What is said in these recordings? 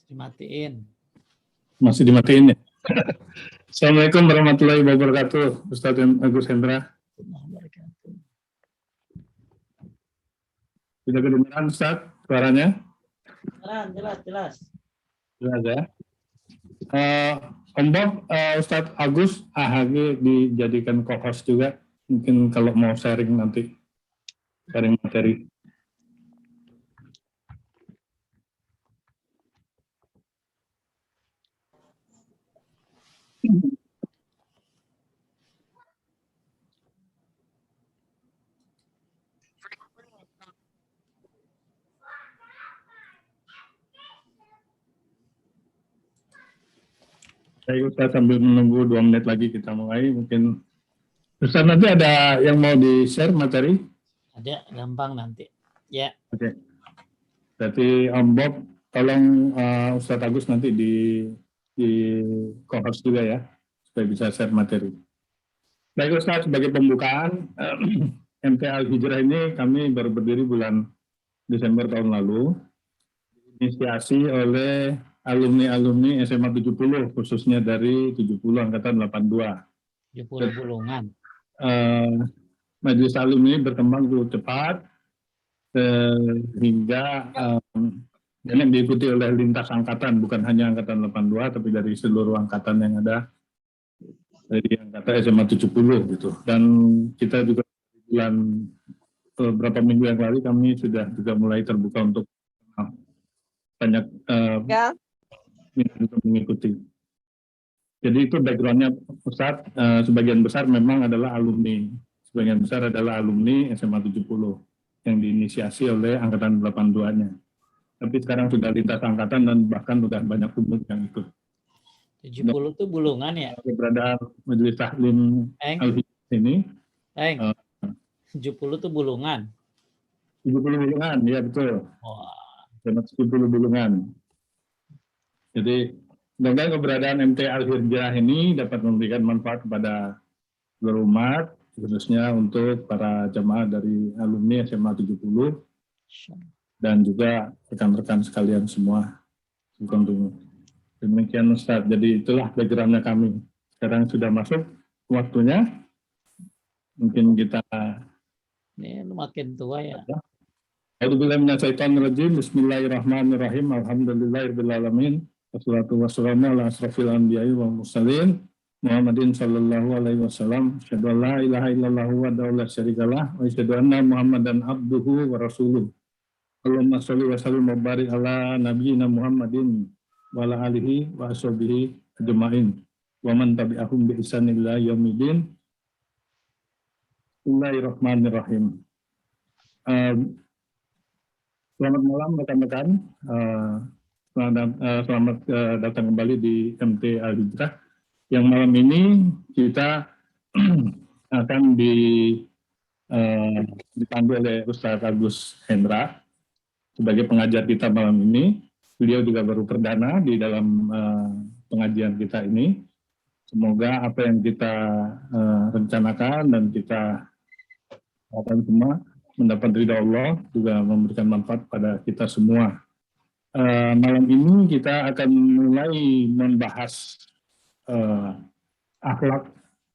Dimatiin. Masih dimatiin ya? Assalamualaikum warahmatullahi wabarakatuh, Ustadz Agus Hendra. Sudah kedengaran Ustadz suaranya? Jelas. Jelas ya. Om Bob, Ustadz Agus AHG dijadikan co-host juga. Mungkin kalau mau sharing nanti, sharing materi. Baik Ustaz, sambil menunggu 2 menit lagi kita mulai, mungkin Ustaz nanti ada yang mau di-share materi? Ada, gampang nanti. Ya. Oke. Berarti Om Bob, tolong Ustaz Agus nanti di co-host juga ya, supaya bisa share materi. Baik Ustaz, sebagai pembukaan, MT Al-Hijrah ini kami baru berdiri bulan Desember tahun lalu, inisiasi oleh alumni SMA 70, khususnya dari 70 Angkatan 82. 70 bulungan. Majelis alumni berkembang cukup cepat, hingga yang diikuti oleh lintas angkatan, bukan hanya Angkatan 82, tapi dari seluruh angkatan yang ada, dari angkatan SMA 70 gitu. Dan kita juga bulan beberapa minggu yang lalu kami sudah juga mulai terbuka untuk banyak untuk mengikuti. Jadi itu background-nya Ustadz, sebagian besar memang adalah alumni. Sebagian besar adalah alumni SMA 70 yang diinisiasi oleh Angkatan 82-nya. Tapi sekarang sudah lintas angkatan dan bahkan sudah banyak umum yang ikut. 70 itu bulungan ya? Keberadaan Majelis Taklim Al-Hijrah ini. 70 itu bulungan? 70 bulungan, ya betul. Wah. 70 bulungan. Jadi mudah-mudahan keberadaan MT Al-Hijrah ini dapat memberikan manfaat kepada seluruh umat, khususnya untuk para jamaah dari alumni SMA 70 dan juga rekan-rekan sekalian semua. Demikian Ustadz, jadi itulah background-nya kami. Sekarang sudah masuk waktunya, mungkin kita... Ini makin tua ya. Bismillahirrahmanirrahim. Alhamdulillahirrahmanirrahim. Wassalatu wassalamu ala asrafil anbiya'i wa mursalin Muhammadin sallallahu alaihi wasallam. Asyhadu an la ilaha illallah wahdahu la syarikalah wa asyhadu anna Muhammadan abduhu wa rasuluh. Allahumma shalli wa sallim wa barik ala nabiyyina Muhammadin wa ala alihi wa ashabihi ajma'in wa man tabi'ahum bi ihsan ila yaumil. Bismillahirrahmanirrahim. Selamat malam rekan-rekan. Selamat datang kembali di MT Al-Hijrah. Yang malam ini kita akan dipandu oleh Ustadz Agus Hendra sebagai pengajar kita malam ini. Beliau juga baru perdana di dalam pengajian kita ini. Semoga apa yang kita rencanakan dan kita harapkan semua mendapat ridha Allah, juga memberikan manfaat pada kita semua. Malam ini kita akan mulai membahas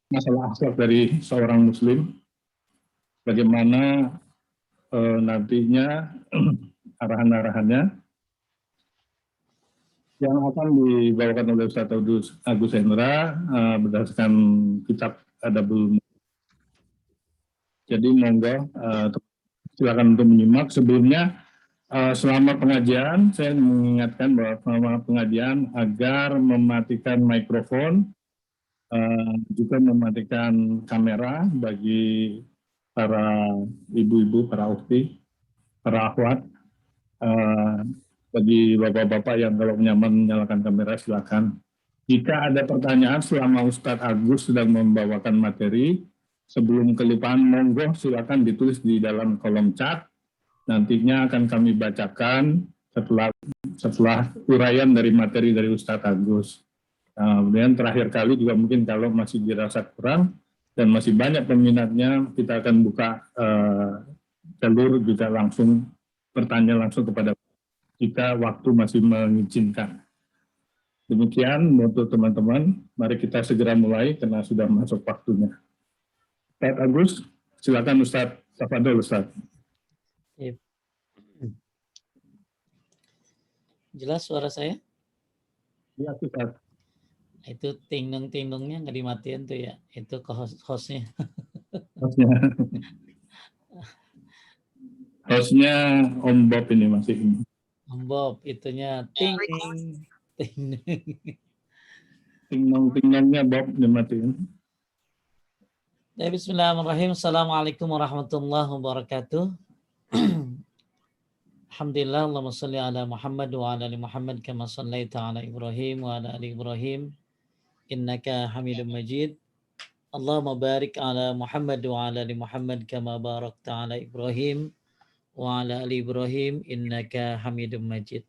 masalah akhlak dari seorang muslim, bagaimana nantinya arahan-arahannya yang akan dibawakan oleh Ustadz Agus Hendra berdasarkan kitab Adabul. Jadi monggo silakan untuk menyimak. Sebelumnya selama pengajian, saya mengingatkan bahwa selama pengajian agar mematikan mikrofon, juga mematikan kamera bagi para ibu-ibu, para ukhti, para akhwat, bagi bapak-bapak yang kalau nyaman menyalakan kamera silakan. Jika ada pertanyaan selama Ustadz Agus sedang membawakan materi, sebelum kelupaan monggo silakan ditulis di dalam kolom chat. Nantinya akan kami bacakan setelah uraian dari materi dari Ustadz Agus. Kemudian terakhir kali juga mungkin kalau masih dirasa kurang dan masih banyak peminatnya, kita akan buka jalur juga langsung bertanya langsung kepada jika waktu masih mengizinkan. Demikian untuk teman-teman, mari kita segera mulai karena sudah masuk waktunya. Ustaz Agus, silakan Ustaz. Tafadhol Ustaz. Iya. Jelas suara saya? Ya, Ustaz. Itu ting-nung-ting-nungnya nggak dimatiin tuh ya. Itu ke hostnya. Hostnya Om Bob ini masih. Om Bob, itunya ting ting. Ting-nong-ting-nongnya Bob dimatiin. Ya, bismillahirrahmanirrahim. Assalamualaikum warahmatullahi wabarakatuh. Alhamdulillah, Allahumma salli ala Muhammad wa ala ali Muhammad kama sallaita ala Ibrahim wa ala ali Ibrahim innaka Hamidum Majid. Allahumma barik ala Muhammad wa ala ali Muhammad kama barakta ala Ibrahim wa ala ali Ibrahim innaka Hamidum Majid.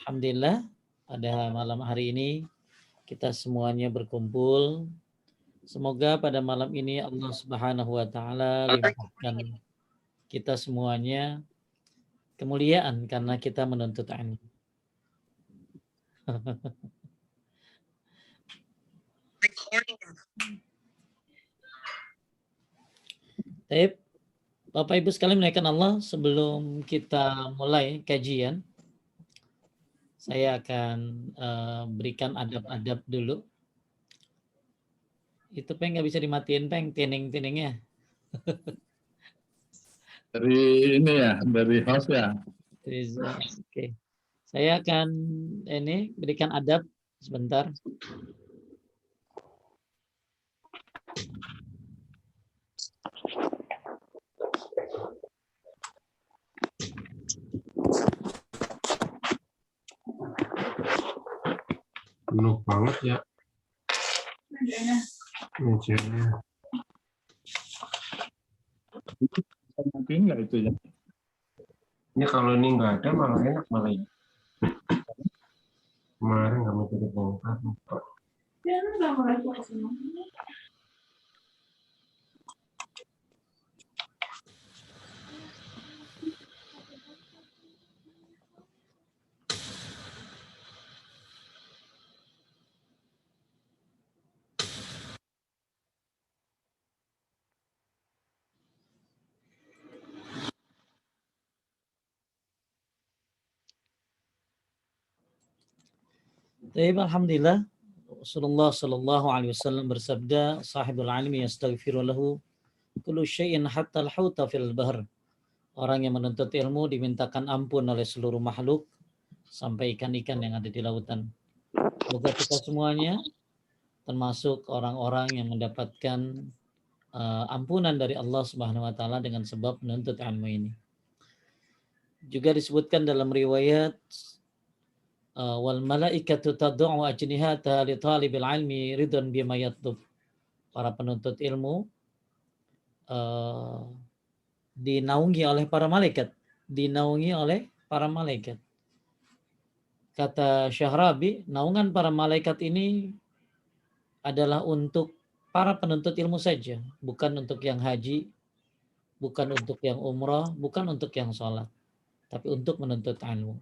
Alhamdulillah, pada malam hari ini kita semuanya berkumpul. Semoga pada malam ini Allah Subhanahu wa taala limpahkan kita semuanya kemuliaan karena kita menuntut ilmu. Baik, Bapak Ibu sekalian menaikkan Allah, sebelum kita mulai kajian, saya akan berikan adab-adab dulu. Itu Peng nggak bisa dimatiin Peng, tining-tiningnya. Dari ini ya, dari host ya. Oke. Saya akan berikan adab sebentar. Penuh banget ya mejanya. Mungkin nggak itu ya. Ini kalau ini nggak ada malah enak malah ya. Kemarin nggak mau jadi bongkar. Alhamdulillah, Rasulullah sallallahu alaihi wasallam bersabda, sahibul ilmi yastaghfiru lahu kullu syai'in hatta al-hauta fil bahr. Orang yang menuntut ilmu dimintakan ampun oleh seluruh makhluk sampai ikan-ikan yang ada di lautan. Semoga kita semuanya termasuk orang-orang yang mendapatkan ampunan dari Allah Subhanahu wa taala dengan sebab menuntut ilmu ini. Juga disebutkan dalam riwayat wal malaikatu tad'u ajnihata li talibil ilmi ridwan bima yatlub. Para penuntut ilmu dinaungi oleh para malaikat. Kata Syahrabi, naungan para malaikat ini adalah untuk para penuntut ilmu saja, bukan untuk yang haji, bukan untuk yang umrah, bukan untuk yang sholat, tapi untuk menuntut ilmu.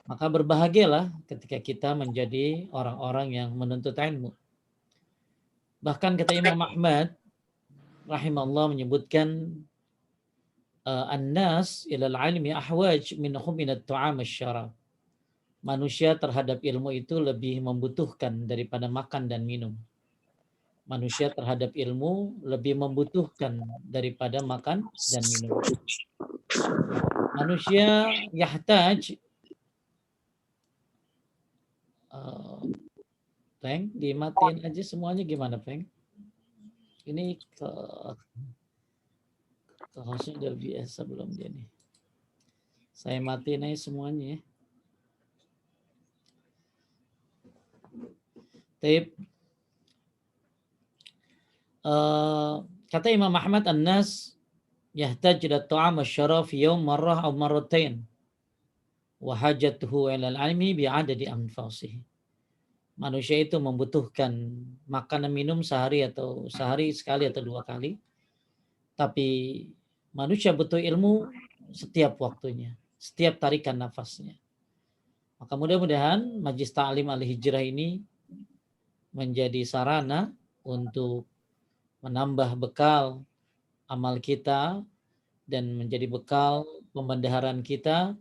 Maka berbahagialah ketika kita menjadi orang-orang yang menuntut ilmu. Bahkan kata Imam Ahmad rahimahullah menyebutkan an-nas ilal ilmi ahwaj minhum minat tu'am asy-syarab. Manusia terhadap ilmu itu lebih membutuhkan daripada makan dan minum. Manusia terhadap ilmu lebih membutuhkan daripada makan dan minum. Manusia yahtaj Peng, dimatiin aja semuanya gimana, Peng? Ini ke hostnya udah biasa belum dia nih. Saya matiin aja semuanya ya. Taib. Kata Imam Ahmad, an-nas yahtaj ila ta'am asy-syaraf yawm marrah aw marratain wa hajatuhu ila al-ilmi bi'adadi anfasihi. Manusia itu membutuhkan makan dan minum sehari sekali atau 2 kali. Tapi manusia butuh ilmu setiap waktunya. setiap tarikan nafasnya. Maka mudah-mudahan Majlis Ta'lim Al-Hijrah ini menjadi sarana untuk menambah bekal amal kita dan menjadi bekal pembendaharaan kita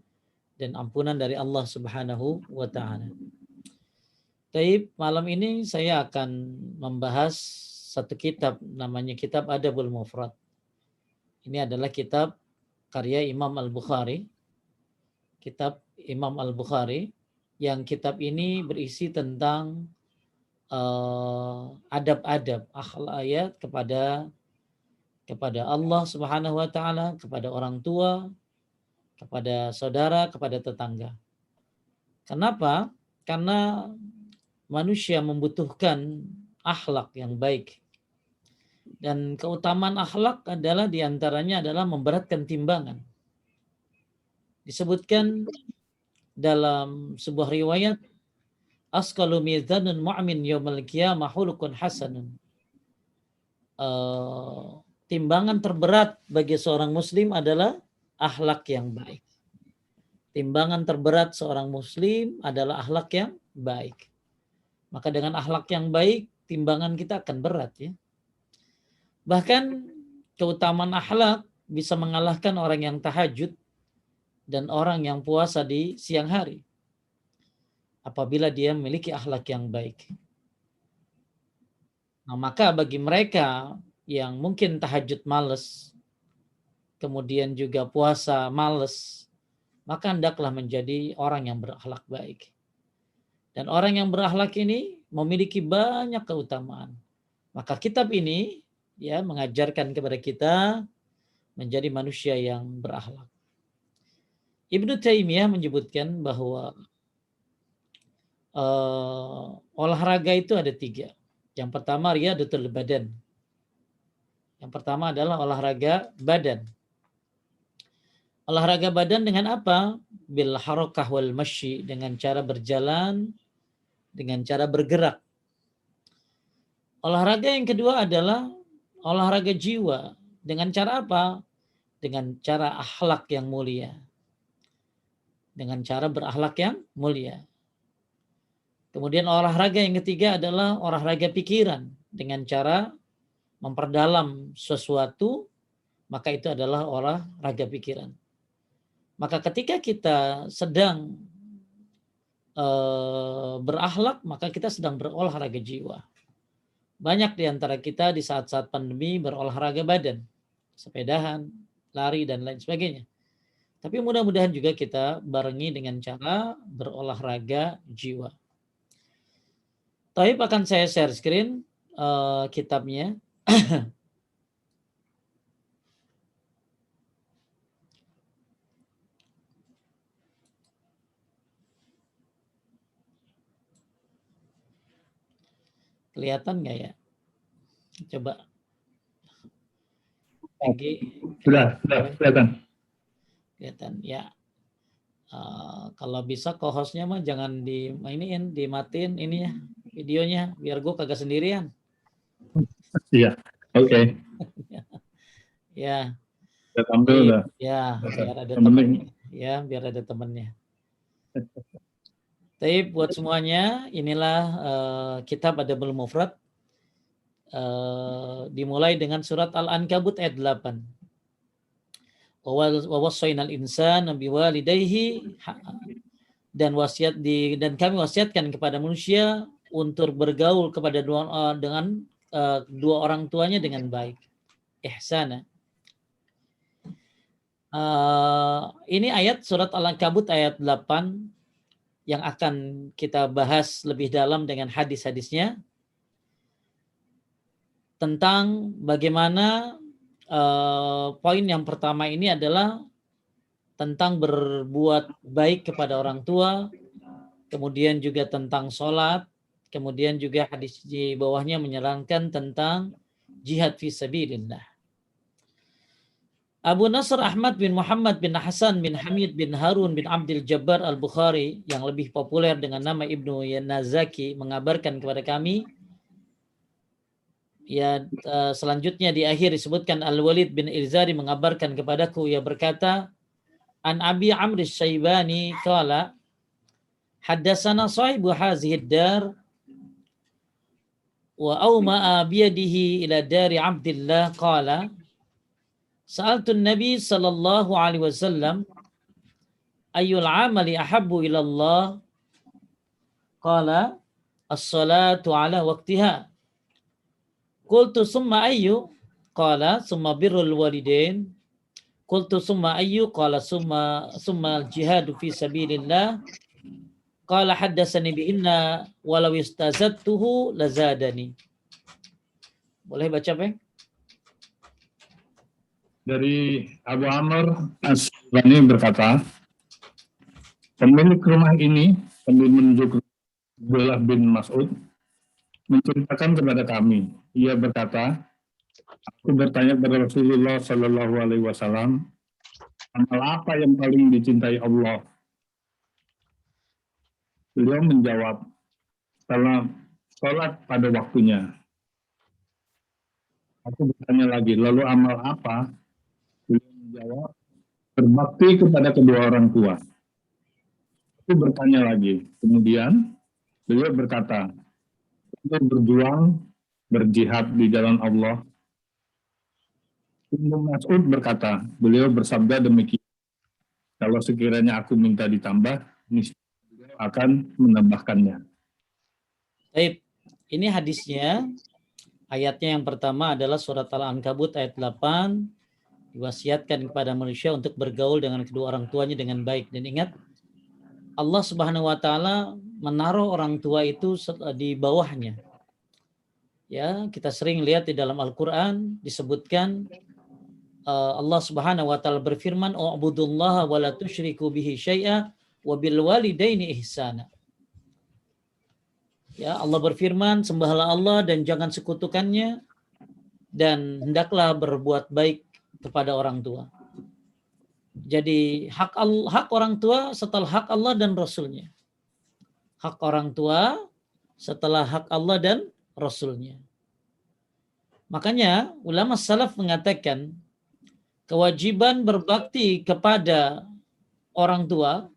dan ampunan dari Allah Subhanahu wa taala. Taib, malam ini saya akan membahas satu kitab, namanya kitab Adabul Mufrad. Ini adalah kitab karya Imam Al-Bukhari. Kitab Imam Al-Bukhari, yang kitab ini berisi tentang adab-adab, akhlak kepada Allah Subhanahu wa taala, kepada orang tua, kepada saudara, kepada tetangga. Kenapa? Karena manusia membutuhkan akhlak yang baik. Dan keutamaan akhlak adalah diantaranya adalah memberatkan timbangan. Disebutkan dalam sebuah riwayat, asqalu mizanun mu'min yaumal qiyamah khuluqun hasanun. Timbangan terberat bagi seorang muslim adalah akhlak yang baik. Timbangan terberat seorang muslim adalah akhlak yang baik. Maka dengan akhlak yang baik, timbangan kita akan berat ya. Bahkan keutamaan akhlak bisa mengalahkan orang yang tahajud dan orang yang puasa di siang hari, apabila dia memiliki akhlak yang baik. Nah, maka bagi mereka yang mungkin tahajud males, kemudian juga puasa males, maka hendaklah menjadi orang yang berakhlak baik. Dan orang yang berakhlak ini memiliki banyak keutamaan. Maka kitab ini ya mengajarkan kepada kita menjadi manusia yang berakhlak. Ibnu Taimiyah menyebutkan bahwa olahraga itu ada 3. Yang pertama riyadatul badan. Yang pertama adalah olahraga badan. Olahraga badan dengan apa? Bil harakah wal masyi, dengan cara berjalan, dengan cara bergerak. Olahraga yang kedua adalah olahraga jiwa. Dengan cara apa? Dengan cara akhlak yang mulia. Dengan cara berakhlak yang mulia. Kemudian olahraga yang ketiga adalah olahraga pikiran. Dengan cara memperdalam sesuatu, maka itu adalah olahraga pikiran. Maka ketika kita sedang berakhlak, maka kita sedang berolahraga jiwa. Banyak di antara kita di saat-saat pandemi berolahraga badan, sepedahan, lari, dan lain sebagainya. Tapi mudah-mudahan juga kita barengi dengan cara berolahraga jiwa. Taib, akan saya share screen kitabnya. Kelihatan nggak ya? Coba. Sudah kelihatan. Kelihatan ya. Kalau bisa co-hostnya mah jangan dimatiin ininya, videonya, biar gue kagak sendirian. Iya, oke. Ya. Kita tampil udah. Ya, biar ada temennya. Ya, biar ada temennya. Tapi buat semuanya, inilah kitab Adabul Mufrad. Dimulai dengan surat Al-Ankabut ayat 8. Wa wassaynal insana biwalidayhi, dan kami wasiatkan kepada manusia untuk bergaul kepada dengan dua orang tuanya dengan baik. Ihsana. Ini ayat surat Al-Ankabut ayat 8 yang akan kita bahas lebih dalam dengan hadis-hadisnya tentang bagaimana poin yang pertama ini adalah tentang berbuat baik kepada orang tua, kemudian juga tentang sholat, kemudian juga hadis di bawahnya menyerangkan tentang jihad fi sabilillah. Abu Nasr Ahmad bin Muhammad bin Hasan bin Hamid bin Harun bin Abdul Jabbar Al-Bukhari, yang lebih populer dengan nama Ibnu Yanazaki, mengabarkan kepada kami, ya selanjutnya di akhir disebutkan Al-Walid bin Ilzari mengabarkan kepadaku, ia berkata, an Abi Amr Syaibani qala haddatsana sahibu hazihi dar wa awma'a biyadihi ila dari Abdillah qala sa'altu an-nabi sallallahu alaihi wasallam ayyul amali ahabbu ila Allah qala as-salatu ala waqtiha qultu summa ayyu qala summa birrul walidain qultu summa ayyu qala summa al-jihadu fi sabilillah qala haddatsani bi inna walau istazadtuhu lazadani. Boleh baca, Pak? Dari Abu Amr As-Sulami berkata, pemilik rumah ini sambil menunjuk Abdullah bin Mas'ud menceritakan kepada kami. Ia berkata, aku bertanya kepada Rasulullah Shallallahu Alaihi Wasallam, amal apa yang paling dicintai Allah? Beliau menjawab, salat pada waktunya. Aku bertanya lagi, lalu amal apa? Beliau menjawab, berbakti kepada kedua orang tua. Aku bertanya lagi, kemudian beliau berkata, untuk berjuang, berjihad di jalan Allah. Ibnu Mas'ud berkata, beliau bersabda demikian, kalau sekiranya aku minta ditambah, niscaya beliau akan menambahkannya. Baik, ini hadisnya. Ayatnya yang pertama adalah surat Al-Ankabut ayat 8. Diwasiatkan kepada manusia untuk bergaul dengan kedua orang tuanya dengan baik. Dan ingat, Allah Subhanahu wa taala menaruh orang tua itu di bawahnya. Ya, kita sering lihat di dalam Al-Qur'an disebutkan Allah Subhanahu wa taala berfirman, "U'budullaha wa la tusyriku bihi syai'a wa bil walidaini ihsana." Ya, Allah berfirman, sembahlah Allah dan jangan sekutukannya, dan hendaklah berbuat baik kepada orang tua. Jadi hak orang tua setelah hak Allah dan Rasulnya. Hak orang tua setelah hak Allah dan Rasulnya. Makanya ulama salaf mengatakan kewajiban berbakti kepada orang tua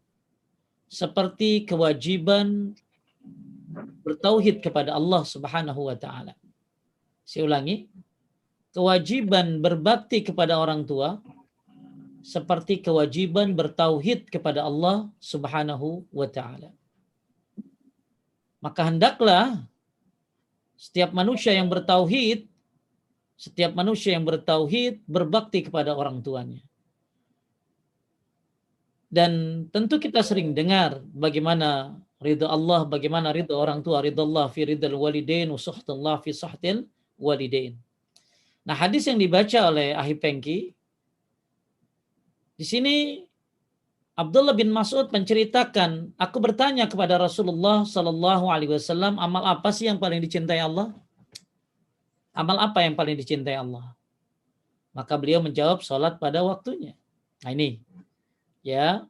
seperti kewajiban bertauhid kepada Allah Subhanahu wa taala. Saya ulangi, kewajiban berbakti kepada orang tua seperti kewajiban bertauhid kepada Allah Subhanahu wa taala. Maka hendaklah setiap manusia yang bertauhid berbakti kepada orang tuanya. Dan tentu kita sering dengar bagaimana ridha Allah, bagaimana ridha orang tua, ridha Allah fi ridhal walidain wa suhtullah fi suhtil walidain. Nah, hadis yang dibaca oleh Ahi Pengki di sini Abdullah bin Mas'ud menceritakan, aku bertanya kepada Rasulullah Sallallahu Alaihi Wasallam, amal apa sih yang paling dicintai Allah? Amal apa yang paling dicintai Allah? Maka beliau menjawab, salat pada waktunya. Nah ini, ya,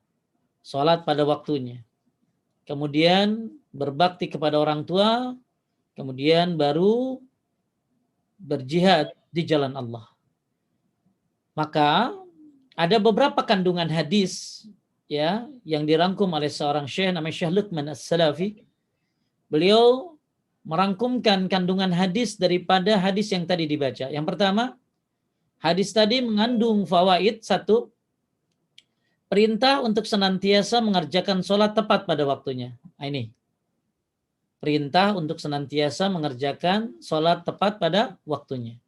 salat pada waktunya. Kemudian berbakti kepada orang tua, kemudian baru berjihad di jalan Allah. Maka ada beberapa kandungan hadis, ya, yang dirangkum oleh seorang syekh namanya Syekh Luqman As-Salafi. Beliau merangkumkan kandungan hadis daripada hadis yang tadi dibaca. Yang pertama, hadis tadi mengandung fawaid. Satu, perintah untuk senantiasa mengerjakan sholat tepat pada waktunya. Nah, ini perintah untuk senantiasa mengerjakan sholat tepat pada waktunya.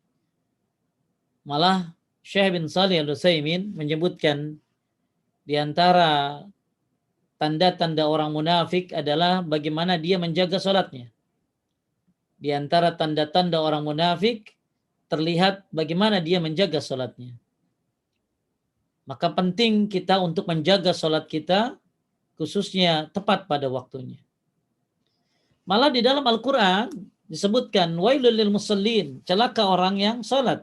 Malah Syekh bin Shalih Al-Utsaimin menyebutkan di antara tanda-tanda orang munafik adalah bagaimana dia menjaga sholatnya. Di antara tanda-tanda orang munafik terlihat bagaimana dia menjaga sholatnya. Maka penting kita untuk menjaga sholat kita, khususnya tepat pada waktunya. Malah di dalam Al-Quran disebutkan, wailul lil musallin, celaka orang yang sholat.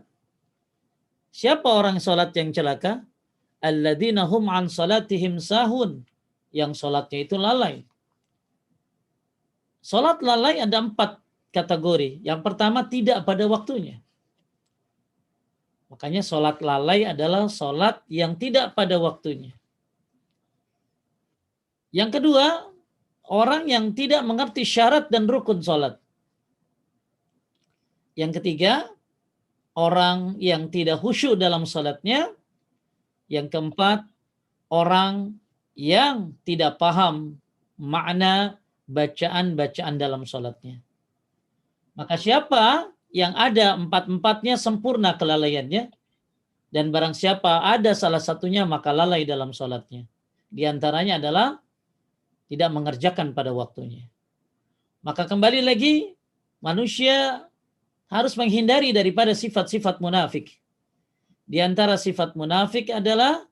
Siapa orang sholat yang celaka? Alladzina hum an salatihim sahun, yang sholatnya itu lalai. Sholat lalai ada 4 kategori. Yang pertama, tidak pada waktunya. Makanya sholat lalai adalah sholat yang tidak pada waktunya. Yang kedua, orang yang tidak mengerti syarat dan rukun sholat. Yang ketiga, orang yang tidak khusyuk dalam sholatnya. Yang keempat, orang yang tidak paham makna bacaan-bacaan dalam sholatnya. Maka siapa yang ada empat-empatnya sempurna kelalaiannya, dan barang siapa ada salah satunya maka lalai dalam sholatnya. Di antaranya adalah tidak mengerjakan pada waktunya. Maka kembali lagi, manusia harus menghindari daripada sifat-sifat munafik. Di antara sifat munafik adalah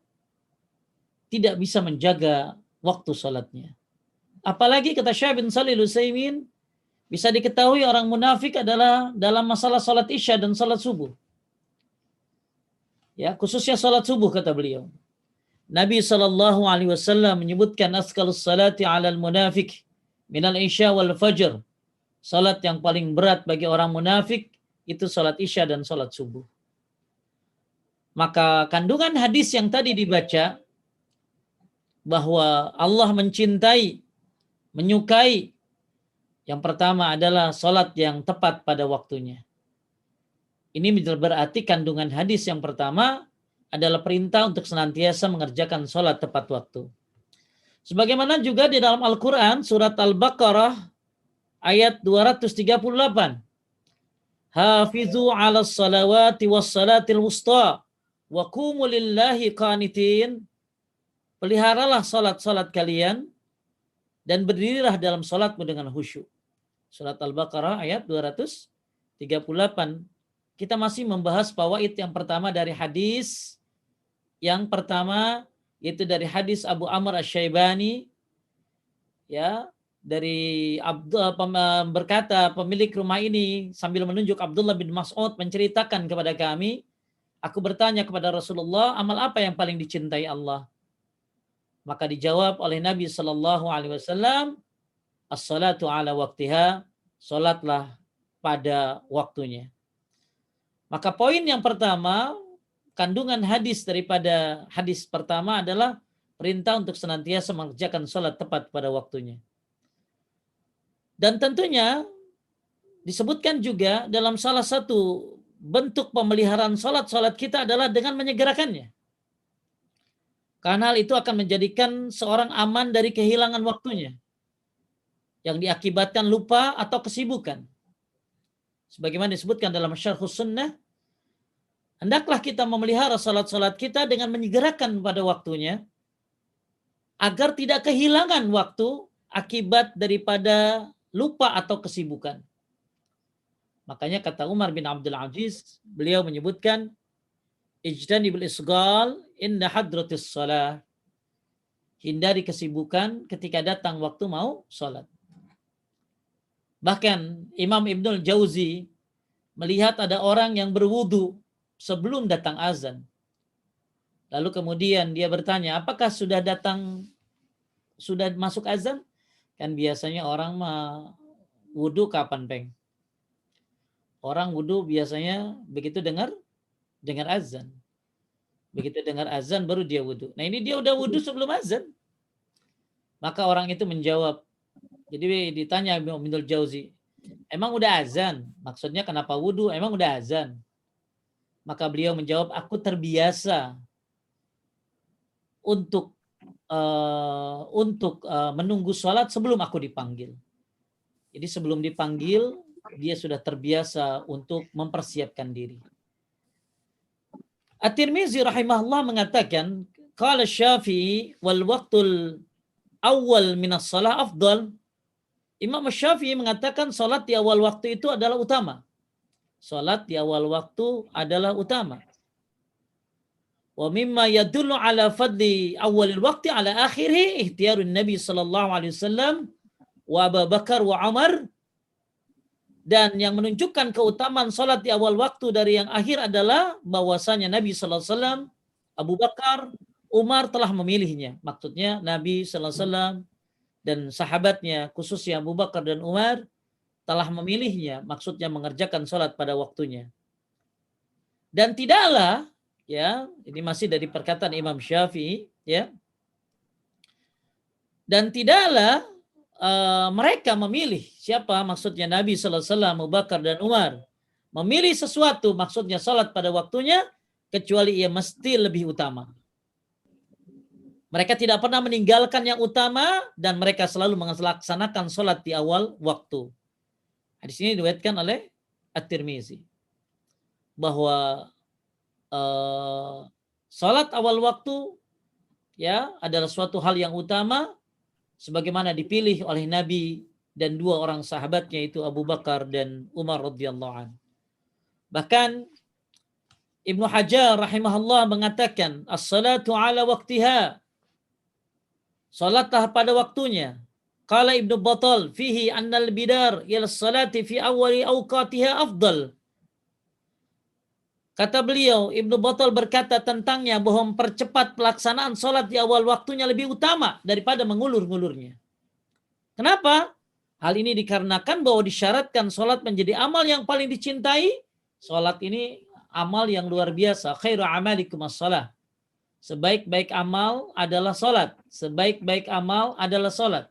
tidak bisa menjaga waktu sholatnya. Apalagi kata Syekh bin Shalih Al-Utsaimin, bisa diketahui orang munafik adalah dalam masalah sholat isya dan sholat subuh. Ya, khususnya sholat subuh kata beliau. Nabi SAW menyebutkan asqalus salati 'alal munafik minal isya wal fajr. Salat yang paling berat bagi orang munafik itu salat isya dan salat subuh. Maka kandungan hadis yang tadi dibaca bahwa Allah mencintai, menyukai, yang pertama adalah salat yang tepat pada waktunya. Ini berarti kandungan hadis yang pertama adalah perintah untuk senantiasa mengerjakan salat tepat waktu. Sebagaimana juga di dalam Al-Quran surat Al-Baqarah ayat 238. Hafizu 'alas salawati was salatil wusta wa qumu lillahi qanitin. Peliharalah salat-salat kalian dan berdirilah dalam salatmu dengan khusyuk. Surat Al-Baqarah ayat 238. Kita masih membahas fawaid yang pertama dari hadis. Yang pertama yaitu dari hadis Abu Amr Asy-Syaibani, ya, dari berkata pemilik rumah ini sambil menunjuk Abdullah bin Mas'ud menceritakan kepada kami, aku bertanya kepada Rasulullah, amal apa yang paling dicintai Allah? Maka dijawab oleh Nabi Shallallahu Alaihi Wasallam, as-salatu ala waktiha, salatlah pada waktunya. Maka poin yang pertama, kandungan hadis daripada hadis pertama adalah perintah untuk senantiasa mengerjakan salat tepat pada waktunya. Dan tentunya disebutkan juga dalam salah satu bentuk pemeliharaan salat kita adalah dengan menyegerakannya. Karena hal itu akan menjadikan seorang aman dari kehilangan waktunya yang diakibatkan lupa atau kesibukan. Sebagaimana disebutkan dalam Syarhus Sunnah, hendaklah kita memelihara salat-salat kita dengan menyegerakan pada waktunya agar tidak kehilangan waktu akibat daripada lupa atau kesibukan. Makanya kata Umar bin Abdul Aziz, beliau menyebutkan ijtanibul isghal inda hadratis shalah. Hindari kesibukan ketika datang waktu mau salat. Bahkan Imam Ibnul Jauzi melihat ada orang yang berwudu sebelum datang azan. Lalu kemudian dia bertanya, apakah sudah masuk azan? Kan biasanya orang wudu kapan, Peng? Orang wudu biasanya begitu dengar azan. Begitu dengar azan baru dia wudu. Nah ini dia udah wudu sebelum azan. Maka orang itu menjawab, jadi ditanya Ibnul Jauzi, emang udah azan? Maksudnya kenapa wudu? Emang udah azan? Maka beliau menjawab, aku terbiasa untuk menunggu sholat sebelum aku dipanggil. Jadi sebelum dipanggil, dia sudah terbiasa untuk mempersiapkan diri. At-Tirmizi rahimahullah mengatakan, qala Syafi'i wal waqtul awal minas salah afdal. Imam Syafi'i mengatakan salat di awal waktu itu adalah utama. Salat di awal waktu adalah utama. Wa mimma yadullu ala fadli awalil waktu ala akhirih ihtiyarun Nabi sallallahu alaihi wasallam wa Abu Bakar wa Umar. Dan yang menunjukkan keutamaan salat di awal waktu dari yang akhir adalah bahwasanya Nabi sallallahu alaihi wasallam, Abu Bakar, Umar telah memilihnya. Maksudnya Nabi sallallahu alaihi wasallam dan sahabatnya, khususnya Abu Bakar dan Umar, telah memilihnya, maksudnya mengerjakan sholat pada waktunya. Dan tidaklah, ya, ini masih dari perkataan Imam Syafi'i, ya, Dan tidaklah mereka memilih siapa maksudnya Nabi sallallahu alaihi wasallam, Abu Bakar dan Umar memilih sesuatu maksudnya salat pada waktunya kecuali ia mesti lebih utama. Mereka tidak pernah meninggalkan yang utama dan mereka selalu melaksanakan salat di awal waktu. Hadis ini diriwayatkan oleh At-Tirmizi bahwa salat awal waktu ya adalah suatu hal yang utama sebagaimana dipilih oleh Nabi dan dua orang sahabatnya itu Abu Bakar dan Umar radhiyallahu anhu. Bahkan Ibnu Hajar rahimahullah mengatakan as-salatu ala waqtiha, salatlah pada waktunya. Qala Ibnu Battal fihi annal bidar ila salati fi awwali awqatiha afdal. Kata beliau, Ibnu Battal berkata tentangnya bahwa mempercepat pelaksanaan sholat di awal waktunya lebih utama daripada mengulur-ngulurnya. Kenapa? Hal ini dikarenakan bahwa disyaratkan sholat menjadi amal yang paling dicintai. Sholat ini amal yang luar biasa. Khairu amalikum as-shalah. Sebaik-baik amal adalah sholat. Sebaik-baik amal adalah sholat.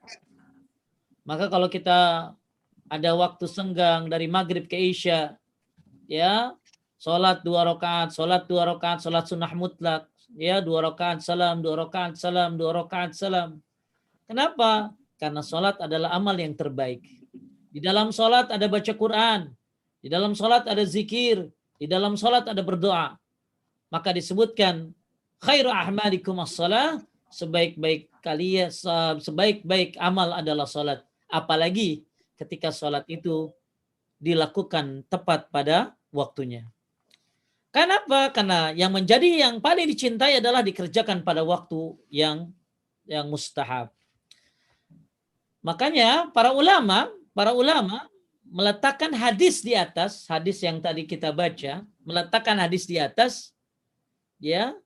Maka kalau kita ada waktu senggang dari maghrib ke isya, ya, sholat 2 rakaat, sholat sunnah mutlak, ya 2 rakaat salam, 2 rakaat salam, 2 rakaat salam. Kenapa? Karena sholat adalah amal yang terbaik. Di dalam sholat ada baca Quran, di dalam sholat ada zikir, di dalam sholat ada berdoa. Maka disebutkan khairu ahmalikum as-shalah, sebaik-baik kalian, sebaik-baik amal adalah sholat. Apalagi ketika sholat itu dilakukan tepat pada waktunya. Kenapa? Karena yang menjadi yang paling dicintai adalah dikerjakan pada waktu yang mustahab. Makanya para ulama meletakkan hadis di atas, hadis yang tadi kita baca, meletakkan hadis di atas, ya,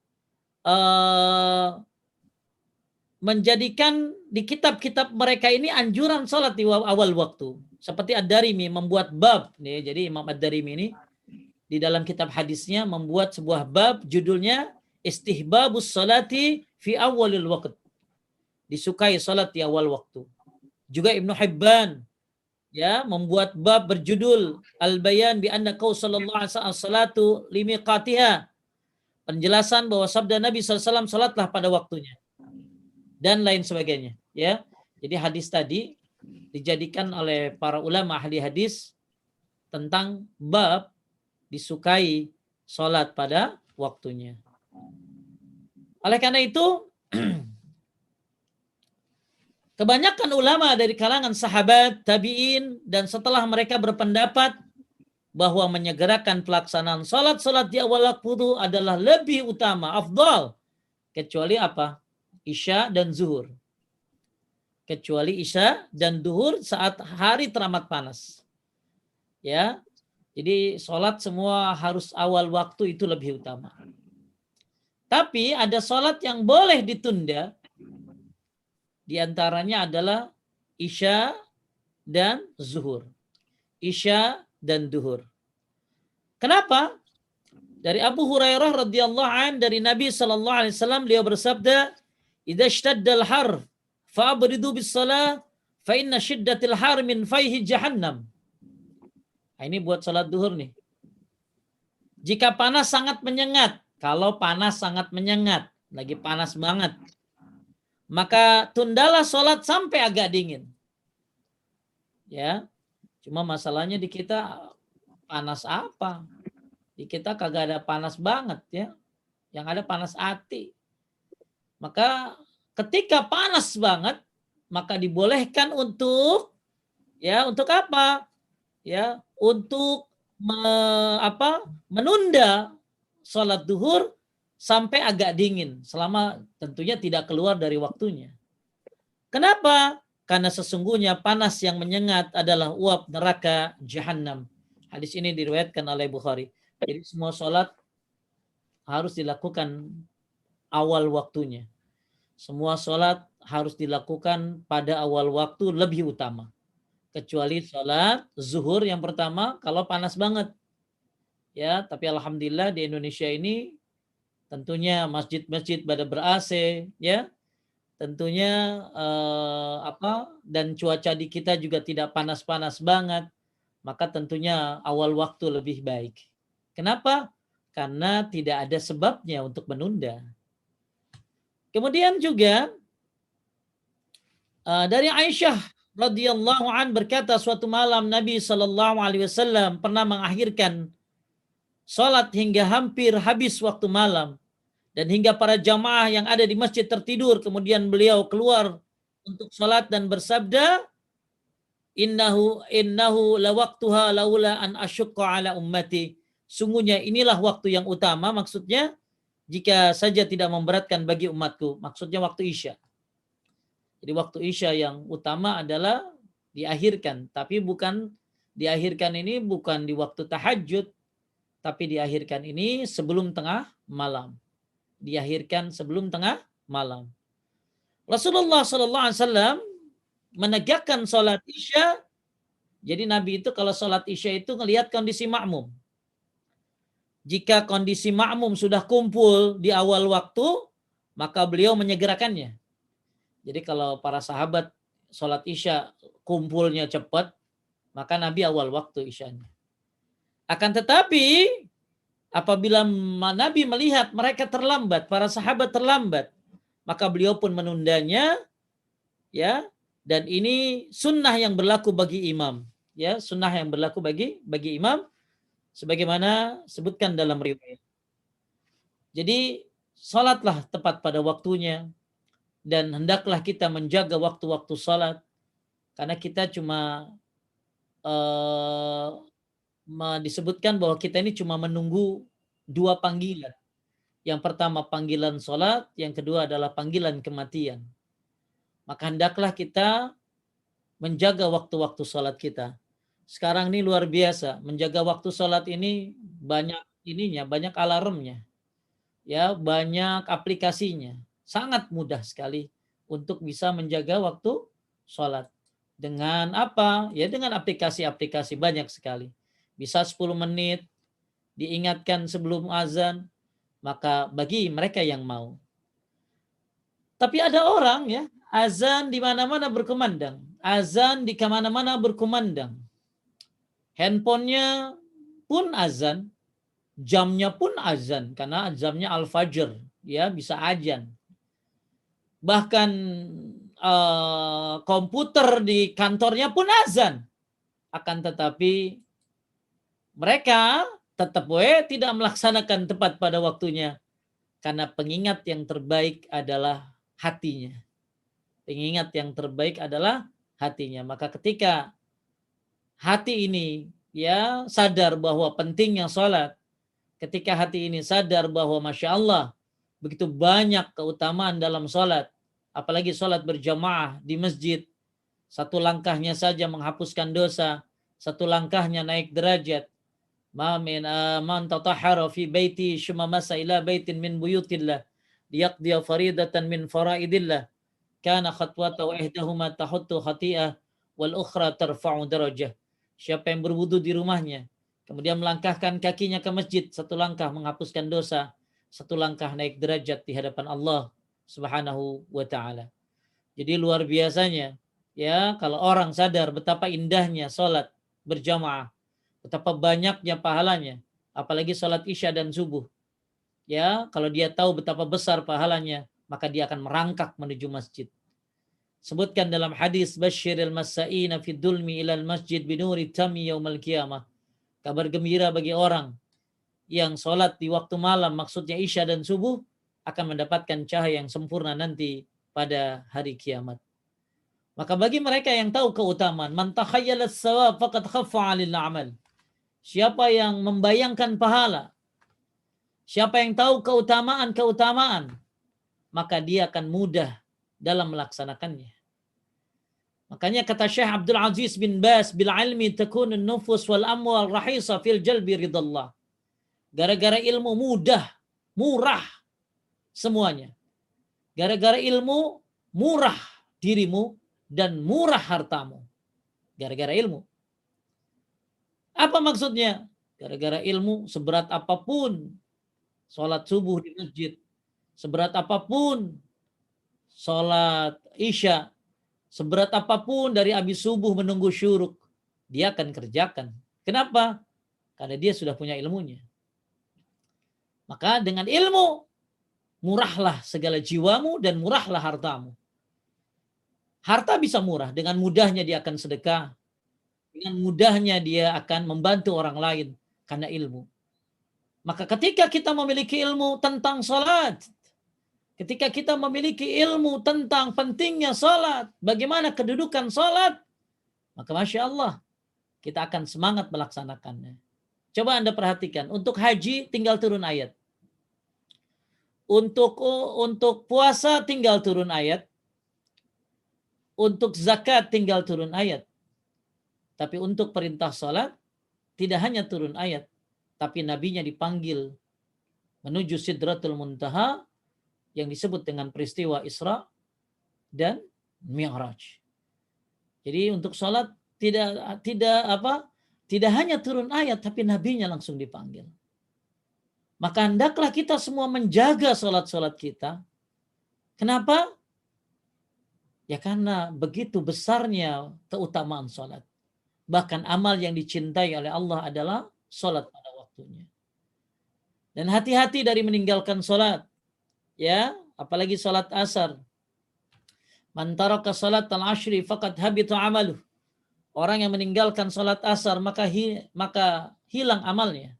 menjadikan di kitab-kitab mereka ini anjuran sholat di awal waktu. Seperti Ad-Darimi membuat bab, nih, jadi Imam Ad-Darimi ini di dalam kitab hadisnya membuat sebuah bab judulnya Istihbabus Salati fi awalil waqt. Disukai salat di awal waktu. Juga Ibnu Hibban ya membuat bab berjudul Al-Bayan bi anna qaul sallallahu alaihi wasallam salatu limiqatiha. Penjelasan bahwa sabda Nabi SAW salatlah pada waktunya. Dan lain sebagainya, ya. Jadi hadis tadi dijadikan oleh para ulama ahli hadis tentang bab disukai sholat pada waktunya. Oleh karena itu, kebanyakan ulama dari kalangan sahabat, tabi'in, dan setelah mereka berpendapat bahwa menyegerakan pelaksanaan sholat di awal waktu adalah lebih utama, afdal, kecuali apa? Isya dan zuhur. Kecuali isya dan zuhur saat hari teramat panas. Ya, jadi sholat semua harus awal waktu itu lebih utama. Tapi ada sholat yang boleh ditunda. Di antaranya adalah isya dan zuhur. Isya dan duhur. Kenapa? Dari Abu Hurairah radhiyallahu an dari Nabi sallallahu alaihi wasallam beliau bersabda, "Idza ishtaddal har fa'abridu bis-shalah fa inna shiddatil har min fayhi jahannam." Nah, ini buat salat duhur nih. Jika panas sangat menyengat, kalau panas sangat menyengat, lagi panas banget, maka tundalah salat sampai agak dingin. Ya, cuma masalahnya di kita panas apa? Di kita kagak ada panas banget ya. Yang ada panas hati. Maka ketika panas banget, maka dibolehkan untuk untuk apa? Ya, untuk menunda sholat duhur sampai agak dingin selama tentunya tidak keluar dari waktunya. Kenapa? Karena sesungguhnya panas yang menyengat adalah uap neraka Jahannam. Hadis ini diriwayatkan oleh Bukhari. Jadi semua sholat harus dilakukan awal waktunya. Semua sholat harus dilakukan pada awal waktu lebih utama. Kecuali sholat zuhur yang pertama kalau panas banget. Ya, tapi alhamdulillah di Indonesia ini tentunya masjid-masjid pada ber-AC, ya. tentunya dan cuaca di kita juga tidak panas-panas banget, maka tentunya awal waktu lebih baik. Kenapa? Karena tidak ada sebabnya untuk menunda. Kemudian juga dari Aisyah radhiyallahu an berkata, suatu malam Nabi sallallahu alaihi wasallam pernah mengakhirkan salat hingga hampir habis waktu malam, dan hingga para jamaah yang ada di masjid tertidur. Kemudian beliau keluar untuk salat dan bersabda, innahu lawaqtuha laula an asyqa ala ummati. Sungguhnya inilah waktu yang utama, maksudnya jika saja tidak memberatkan bagi umatku, maksudnya waktu Isya. Jadi waktu Isya yang utama adalah diakhirkan, tapi bukan diakhirkan ini bukan di waktu tahajud, tapi diakhirkan ini sebelum tengah malam. Diakhirkan sebelum tengah malam. Rasulullah sallallahu alaihi wasallam menegakkan salat Isya. Jadi Nabi itu kalau salat Isya itu ngelihat kondisi makmum. Jika kondisi makmum sudah kumpul di awal waktu, maka beliau menyegerakannya. Jadi kalau para sahabat sholat Isya kumpulnya cepat, maka Nabi awal waktu Isyanya. Akan tetapi apabila Nabi melihat mereka terlambat, para sahabat terlambat, maka beliau pun menundanya, ya. Dan ini sunnah yang berlaku bagi imam, ya, sunnah yang berlaku bagi imam, sebagaimana sebutkan dalam riwayat. Jadi salatlah tepat pada waktunya. Dan hendaklah kita menjaga waktu-waktu salat, karena kita cuma disebutkan bahwa kita ini cuma menunggu dua panggilan. Yang pertama panggilan salat, yang kedua adalah panggilan kematian. Maka hendaklah kita menjaga waktu-waktu salat kita. Sekarang ini luar biasa, menjaga waktu salat ini banyak alarmnya, ya, banyak aplikasinya. Sangat mudah sekali untuk bisa menjaga waktu sholat. Dengan apa? Ya dengan aplikasi-aplikasi banyak sekali. Bisa 10 menit, diingatkan sebelum azan, maka bagi mereka yang mau. Tapi ada orang, ya, azan di mana-mana berkumandang. Azan di mana-mana berkumandang. Handphonenya pun azan, jamnya pun azan, karena jamnya al-fajr, ya, bisa azan. Bahkan komputer di kantornya pun azan. Akan tetapi mereka tetap tidak melaksanakan tepat pada waktunya, karena pengingat yang terbaik adalah hatinya. Pengingat yang terbaik adalah hatinya. Maka ketika hati ini, ya, sadar bahwa pentingnya sholat, ketika hati ini sadar bahwa Masya Allah begitu banyak keutamaan dalam sholat, apalagi sholat berjamaah di masjid, satu langkahnya saja menghapuskan dosa, satu langkahnya naik derajat. Man tatahhara fi baiti syumma masa ila baitin min buyutillah liyaqdiya faridatan min faraidillah kana khatwatu ihdahuma tahuttu khati'ah wal ukhra tarfa'u darajah. Siapa yang berwudu di rumahnya, kemudian melangkahkan kakinya ke masjid, satu langkah menghapuskan dosa, satu langkah naik derajat di hadapan Allah Subhanahu wa ta'ala. Jadi luar biasanya, ya, kalau orang sadar betapa indahnya sholat berjamaah, betapa banyaknya pahalanya, apalagi sholat Isya dan subuh. Ya, kalau dia tahu betapa besar pahalanya, maka dia akan merangkak menuju masjid. Sebutkan dalam hadis, basyiril masa'ina fid dulmi ilal masjid binuri tami yaumal qiyamah. Kabar gembira bagi orang yang sholat di waktu malam, maksudnya Isya dan subuh, akan mendapatkan cahaya yang sempurna nanti pada hari kiamat. Maka bagi mereka yang tahu keutamaan, man takhayyalas sawab faqad khaffa 'alil amal. Siapa yang membayangkan pahala, siapa yang tahu keutamaan, maka dia akan mudah dalam melaksanakannya. Makanya kata Syekh Abdul Aziz bin Baz, bil ilmi takunun nufus wal amwal rahisa fil jalbi ridallah. Gara-gara ilmu mudah, murah semuanya. Gara-gara ilmu murah dirimu dan murah hartamu. Gara-gara ilmu. Apa maksudnya? Gara-gara ilmu, seberat apapun sholat subuh di masjid, seberat apapun sholat isya, seberat apapun dari habis subuh menunggu syuruk, dia akan kerjakan. Kenapa? Karena dia sudah punya ilmunya. Maka dengan ilmu, murahlah segala jiwamu dan murahlah hartamu. Harta bisa murah, dengan mudahnya dia akan sedekah. Dengan mudahnya dia akan membantu orang lain karena ilmu. Maka ketika kita memiliki ilmu tentang salat, ketika kita memiliki ilmu tentang pentingnya salat, bagaimana kedudukan salat, maka Masya Allah, kita akan semangat melaksanakannya. Coba Anda perhatikan, untuk haji tinggal turun ayat. Untuk puasa tinggal turun ayat. Untuk zakat tinggal turun ayat. Tapi untuk perintah salat tidak hanya turun ayat, tapi nabinya dipanggil menuju Sidratul Muntaha yang disebut dengan peristiwa Isra dan Mi'raj. Jadi untuk salat tidak hanya turun ayat, tapi nabinya langsung dipanggil. Maka hendaklah kita semua menjaga salat-salat kita. Kenapa? Ya karena begitu besarnya keutamaan salat. Bahkan amal yang dicintai oleh Allah adalah salat pada waktunya. Dan hati-hati dari meninggalkan salat. Ya, apalagi salat asar. Man taraka salat al-ashri faqad habita amaluh. Orang yang meninggalkan salat asar maka hilang amalnya.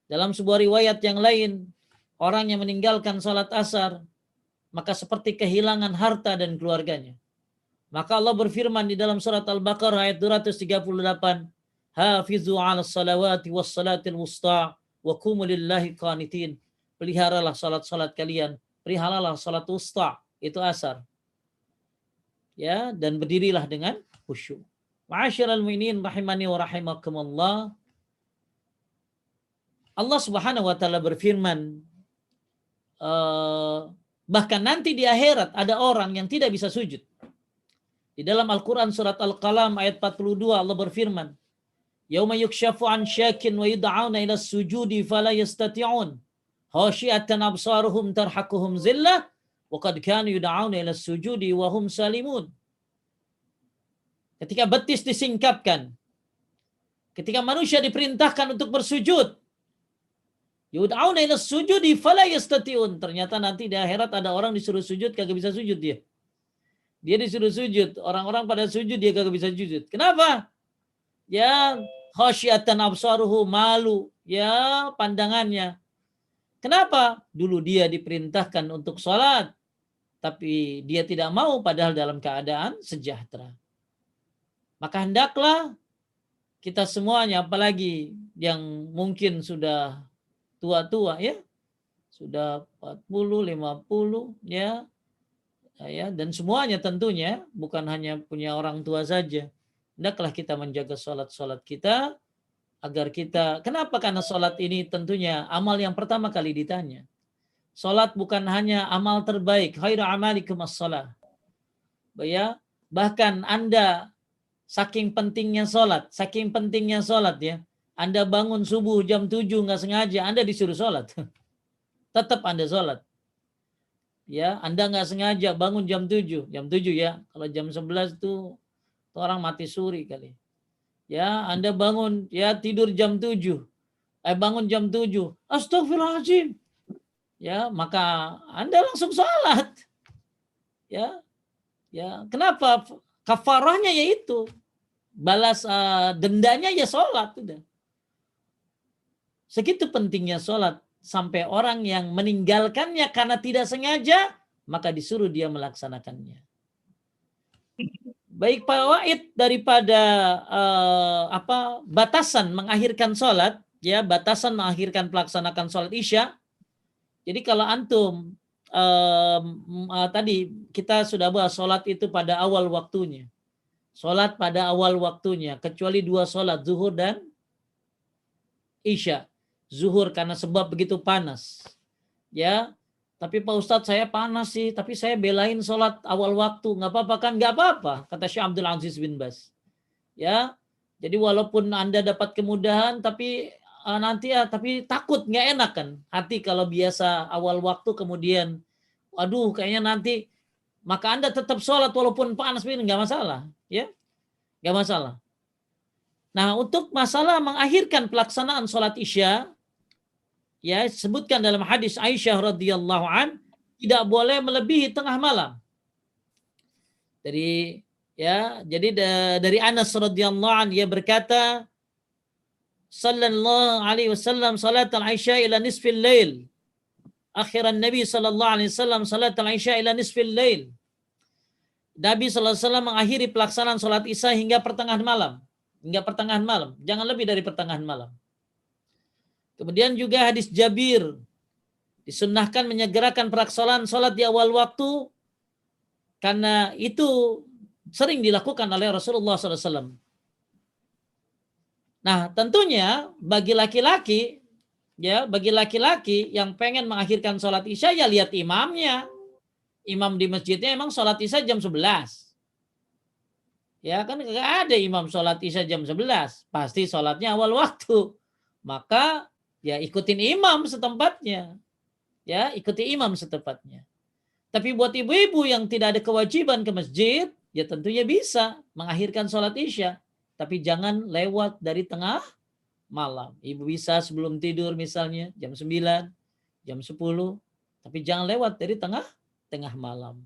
Dalam sebuah riwayat yang lain, orang yang meninggalkan salat asar maka seperti kehilangan harta dan keluarganya. Maka Allah berfirman di dalam surat Al-Baqarah ayat 238, Hafizu 'alas salawati was salatil wusta wa qumu lillahi qanitin. Peliharalah salat-salat kalian, peliharalah salat wusta, itu asar. Ya, dan berdirilah dengan khusyuk. Ma'asyiral mu'minin rahimani wa rahimakumullah. Allah Subhanahu wa taala berfirman, bahkan nanti di akhirat ada orang yang tidak bisa sujud. Di dalam Al-Quran surat Al-Qalam ayat 42 Allah berfirman, Yauma yukshafu an syakin wa yud'auna ila sujudi fala yastati'un. Khasyiatan absaruhum tarhaquhum zillah wa qad kanu yud'auna ila sujudi wa hum salimun. Ketika betis disingkapkan, ketika manusia diperintahkan untuk bersujud, yud'auna ila sujudi fala yastati'un. Ternyata nanti di akhirat ada orang disuruh sujud kagak bisa sujud dia. Dia disuruh sujud, orang-orang pada sujud dia kagak bisa sujud. Kenapa? Ya, khasyatan absaruhu, malu, ya pandangannya. Kenapa? Dulu dia diperintahkan untuk sholat, tapi dia tidak mau padahal dalam keadaan sejahtera. Maka hendaklah kita semuanya, apalagi yang mungkin sudah tua-tua ya, sudah 40, 50 ya, dan semuanya tentunya bukan hanya punya orang tua saja. Hendaklah kita menjaga sholat-sholat kita agar kita, kenapa? Karena sholat ini tentunya amal yang pertama kali ditanya. Sholat bukan hanya amal terbaik, khairu amalikum as-shalah. Ya, bahkan Anda saking pentingnya sholat ya, Anda bangun subuh jam 7 nggak sengaja, Anda disuruh sholat. Tetap Anda sholat. Ya, Anda nggak sengaja bangun jam 7 ya. Kalau jam 11 tuh orang mati suri kali. Ya, Anda bangun ya tidur jam 7. Bangun jam 7. Astagfirullahaladzim. Ya, maka Anda langsung sholat. Ya. Ya, kenapa? Kafarahnya yaitu balas dendanya ya sholat udah. Segitu pentingnya sholat. Sampai orang yang meninggalkannya karena tidak sengaja, maka disuruh dia melaksanakannya. Baik fawaid daripada batasan mengakhirkan sholat, ya batasan mengakhirkan pelaksanakan sholat isya. Jadi kalau antum tadi kita sudah bahas sholat itu pada awal waktunya. Sholat pada awal waktunya, kecuali 2 sholat, zuhur dan isya. Zuhur karena sebab begitu panas. Ya, tapi Pak Ustadz saya panas sih, tapi saya belain sholat awal waktu. Nggak apa-apa kan? Nggak apa-apa, kata Syekh Abdul Aziz bin Baz. Ya, jadi walaupun Anda dapat kemudahan, tapi tapi takut nggak enak kan? Hati kalau biasa awal waktu kemudian aduh kayaknya nanti, maka Anda tetap sholat walaupun panas begini, nggak masalah, ya, nggak masalah. Nah, untuk masalah mengakhirkan pelaksanaan sholat isya, ya sebutkan dalam hadis Aisyah radhiyallahu an, tidak boleh melebihi tengah malam. Jadi dari Anas radhiyallahu an, dia berkata, sallallahu alaihi wasallam salat al-isya ila nisfil lail. Akhiran Nabi sallallahu alaihi wasallam salat al-isya ila nisfil lail. Nabi sallallahu alaihi wasallam mengakhiri pelaksanaan salat isya hingga pertengahan malam. Jangan lebih dari pertengahan malam. Kemudian juga hadis Jabir, disunnahkan menyegerakan pelaksanaan salat di awal waktu karena itu sering dilakukan oleh Rasulullah SAW. Nah, tentunya bagi laki-laki yang pengen mengakhirkan sholat isya, ya lihat imamnya. Imam di masjidnya emang sholat isya jam 11. Ya kan nggak ada imam sholat isya jam 11. Pasti sholatnya awal waktu. Maka ya ikutin imam setempatnya. Tapi buat ibu-ibu yang tidak ada kewajiban ke masjid, ya tentunya bisa mengakhirkan sholat isya. Tapi jangan lewat dari tengah malam. Ibu bisa sebelum tidur misalnya jam 9, jam 10. Tapi jangan lewat dari tengah malam.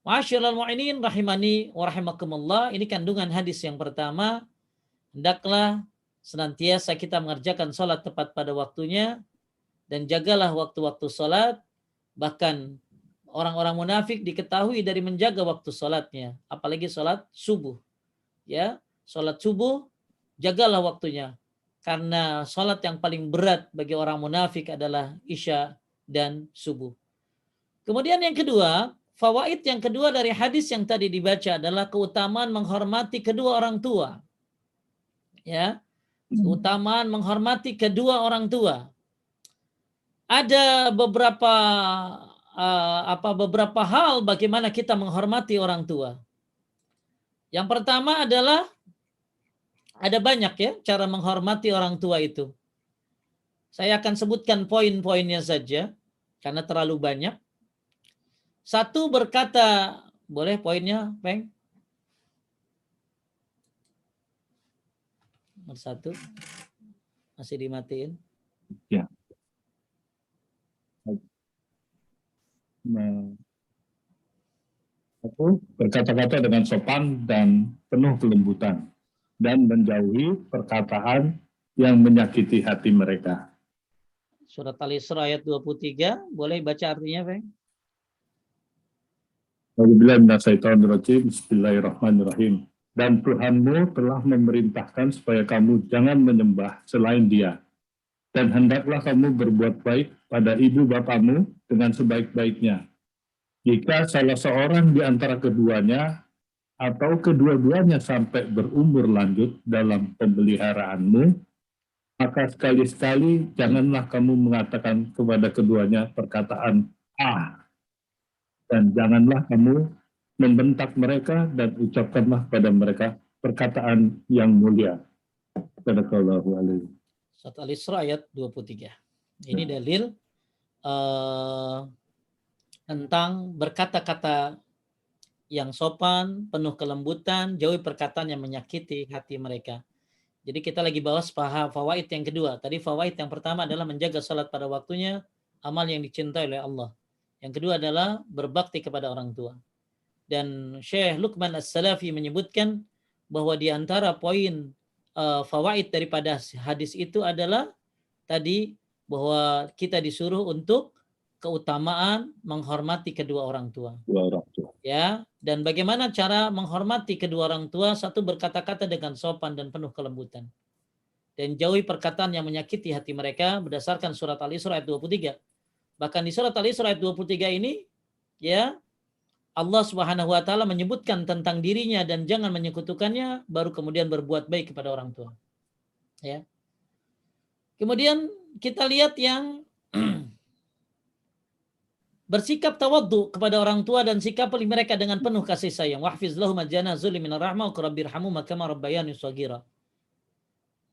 Ma'asyiral mu'minin rahimani wa rahimakumullah. Ini kandungan hadis yang pertama. Hendaklah senantiasa kita mengerjakan sholat tepat pada waktunya. Dan jagalah waktu-waktu sholat. Bahkan orang-orang munafik diketahui dari menjaga waktu sholatnya. Apalagi sholat subuh. Ya, sholat subuh jagalah waktunya. Karena sholat yang paling berat bagi orang munafik adalah isya dan subuh. Kemudian yang kedua, fawaid yang kedua dari hadis yang tadi dibaca adalah keutamaan menghormati kedua orang tua. Ya, keutamaan menghormati kedua orang tua. Ada beberapa hal bagaimana kita menghormati orang tua. Yang pertama adalah ada banyak ya cara menghormati orang tua itu. Saya akan sebutkan poin-poinnya saja karena terlalu banyak. Satu, berkata, boleh poinnya, Peng? Nomor 1 masih dimatiin. Ya. Berkata-kata dengan sopan dan penuh kelembutan, dan menjauhi perkataan yang menyakiti hati mereka. Surat Al-Isra ayat 23, boleh baca artinya, Peng? Bismillahirrahmanirrahim. Dan Tuhanmu telah memerintahkan supaya kamu jangan menyembah selain Dia. Dan hendaklah kamu berbuat baik pada ibu bapamu dengan sebaik-baiknya. Jika salah seorang di antara keduanya atau kedua-duanya sampai berumur lanjut dalam pemeliharaanmu, maka sekali-sekali janganlah kamu mengatakan kepada keduanya perkataan dan janganlah kamu membentak mereka dan ucapkanlah pada mereka perkataan yang mulia. Sadaqallahu alaihi. Surat Al-Isra ayat 23. Ini dalil tentang berkata-kata yang sopan, penuh kelembutan, jauhi perkataan yang menyakiti hati mereka. Jadi kita lagi bahas fawaid yang kedua. Tadi fawaid yang pertama adalah menjaga salat pada waktunya, amal yang dicintai oleh Allah. Yang kedua adalah berbakti kepada orang tua. Dan Syekh Luqman As-Salafi menyebutkan bahwa di antara poin fawaid daripada hadis itu adalah tadi bahwa kita disuruh untuk keutamaan menghormati kedua orang tua. Ya, dan bagaimana cara menghormati kedua orang tua? Satu, berkata-kata dengan sopan dan penuh kelembutan. Dan jauhi perkataan yang menyakiti hati mereka berdasarkan surat Al-Isra ayat 23. Bahkan di surat Al-Isra ayat 23 ini, ya, Allah Subhanahu wa taala menyebutkan tentang dirinya dan jangan menyekutukannya, baru kemudian berbuat baik kepada orang tua. Ya. Kemudian kita lihat yang bersikap tawaddu kepada orang tua dan sikapi mereka dengan penuh kasih sayang. Wahfiz lahum ajana zulmi minar rahmah wa rabbirhamhuma kama rabbayani shaghira.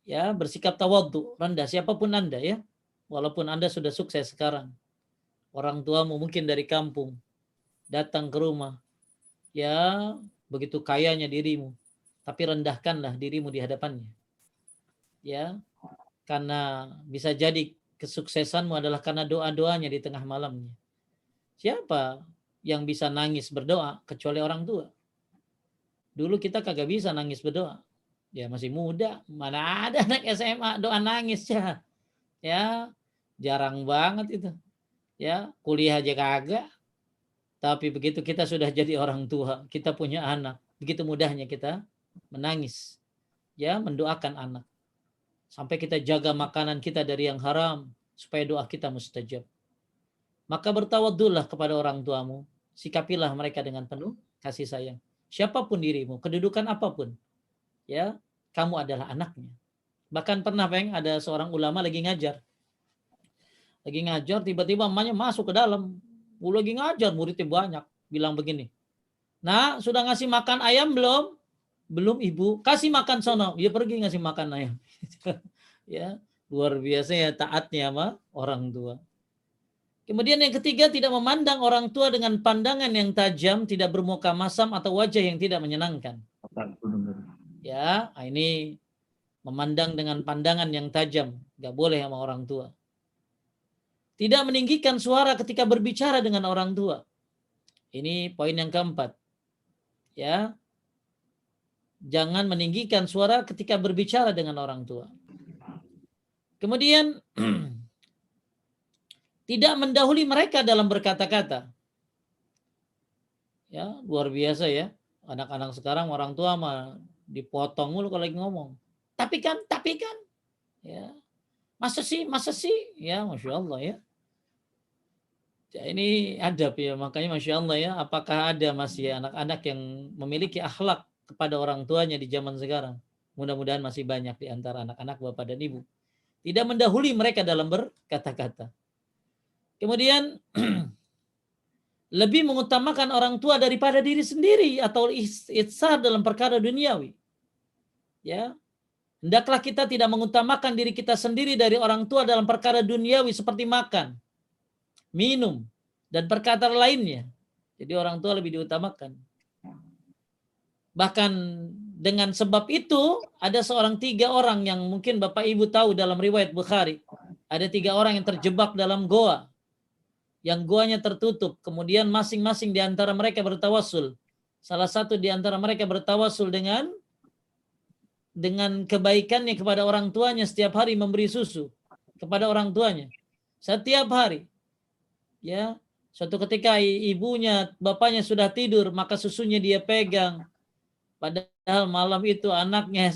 Ya, bersikap tawaddu, rendah siapapun Anda ya. Walaupun Anda sudah sukses sekarang. Orang tuamu mungkin dari kampung datang ke rumah, ya begitu kayanya dirimu, tapi rendahkanlah dirimu di hadapannya, ya, karena bisa jadi kesuksesanmu adalah karena doa-doanya di tengah malamnya. Siapa yang bisa nangis berdoa kecuali orang tua? Dulu kita kagak bisa nangis berdoa, ya masih muda, mana ada anak SMA doa nangis ya, ya jarang banget itu, ya kuliah aja kagak. Tapi begitu kita sudah jadi orang tua, kita punya anak, begitu mudahnya kita menangis, ya mendoakan anak. Sampai kita jaga makanan kita dari yang haram, supaya doa kita mustajab. Maka bertawadullah kepada orang tuamu, sikapilah mereka dengan penuh kasih sayang. Siapapun dirimu, kedudukan apapun, ya kamu adalah anaknya. Bahkan pernah ada seorang ulama lagi ngajar tiba-tiba emaknya masuk ke dalam, lagi ngajar muridnya banyak, bilang begini, nah sudah ngasih makan ayam belum? Belum ibu. Kasih makan sono. Dia pergi ngasih makan ayam. Ya, luar biasa ya taatnya sama orang tua. Kemudian yang ketiga, tidak memandang orang tua dengan pandangan yang tajam, tidak bermuka masam atau wajah yang tidak menyenangkan. Ya, ini memandang dengan pandangan yang tajam, nggak boleh sama orang tua. Tidak meninggikan suara ketika berbicara dengan orang tua. Ini poin yang keempat. Ya, jangan meninggikan suara ketika berbicara dengan orang tua. Kemudian tidak mendahului mereka dalam berkata-kata. Ya, luar biasa ya. Anak-anak sekarang orang tua mah dipotong mulu kalau lagi ngomong. Tapi kan. Ya. Masa sih? Ya, Masya Allah ya. Ya, ini adab ya, makanya Masya Allah ya. Apakah ada masih anak-anak yang memiliki akhlak kepada orang tuanya di zaman sekarang? Mudah-mudahan masih banyak di antara anak-anak bapak dan ibu. Tidak mendahului mereka dalam berkata-kata. Kemudian lebih mengutamakan orang tua daripada diri sendiri atau itsar dalam perkara duniawi. Ya. Hendaklah kita tidak mengutamakan diri kita sendiri dari orang tua dalam perkara duniawi seperti makan, minum, dan perkara lainnya. Jadi orang tua lebih diutamakan. Bahkan dengan sebab itu ada 3 orang yang mungkin Bapak Ibu tahu dalam riwayat Bukhari. Ada 3 orang yang terjebak dalam goa. Yang goanya tertutup. Kemudian masing-masing di antara mereka bertawassul. Salah satu di antara mereka bertawassul dengan kebaikannya kepada orang tuanya, setiap hari memberi susu kepada orang tuanya. Setiap hari. Ya, suatu ketika ibunya, bapaknya sudah tidur, maka susunya dia pegang. Padahal malam itu anaknya,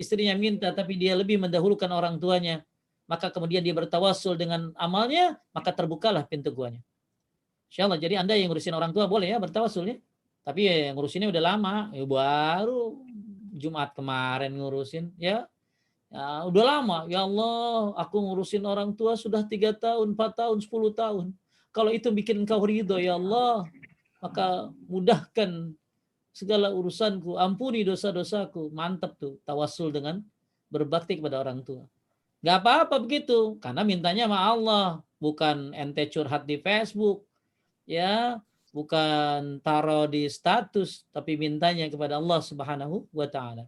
istrinya minta, tapi dia lebih mendahulukan orang tuanya. Maka kemudian dia bertawassul dengan amalnya, maka terbukalah pintu guanya. Insyaallah, jadi Anda yang ngurusin orang tua boleh ya bertawassul ya. Tapi ya ngurusinnya udah lama, ya baru Jumat kemarin ngurusin ya. Ya, udah lama, ya Allah, aku ngurusin orang tua sudah 3 tahun, 4 tahun, 10 tahun. Kalau itu bikin engkau ridho, ya Allah, maka mudahkan segala urusanku, ampuni dosa-dosaku. Mantap tuh, tawassul dengan berbakti kepada orang tua. Gak apa-apa begitu, karena mintanya sama Allah, bukan ente curhat di Facebook, ya, bukan taruh di status, tapi mintanya kepada Allah Subhanahu wa Ta'ala.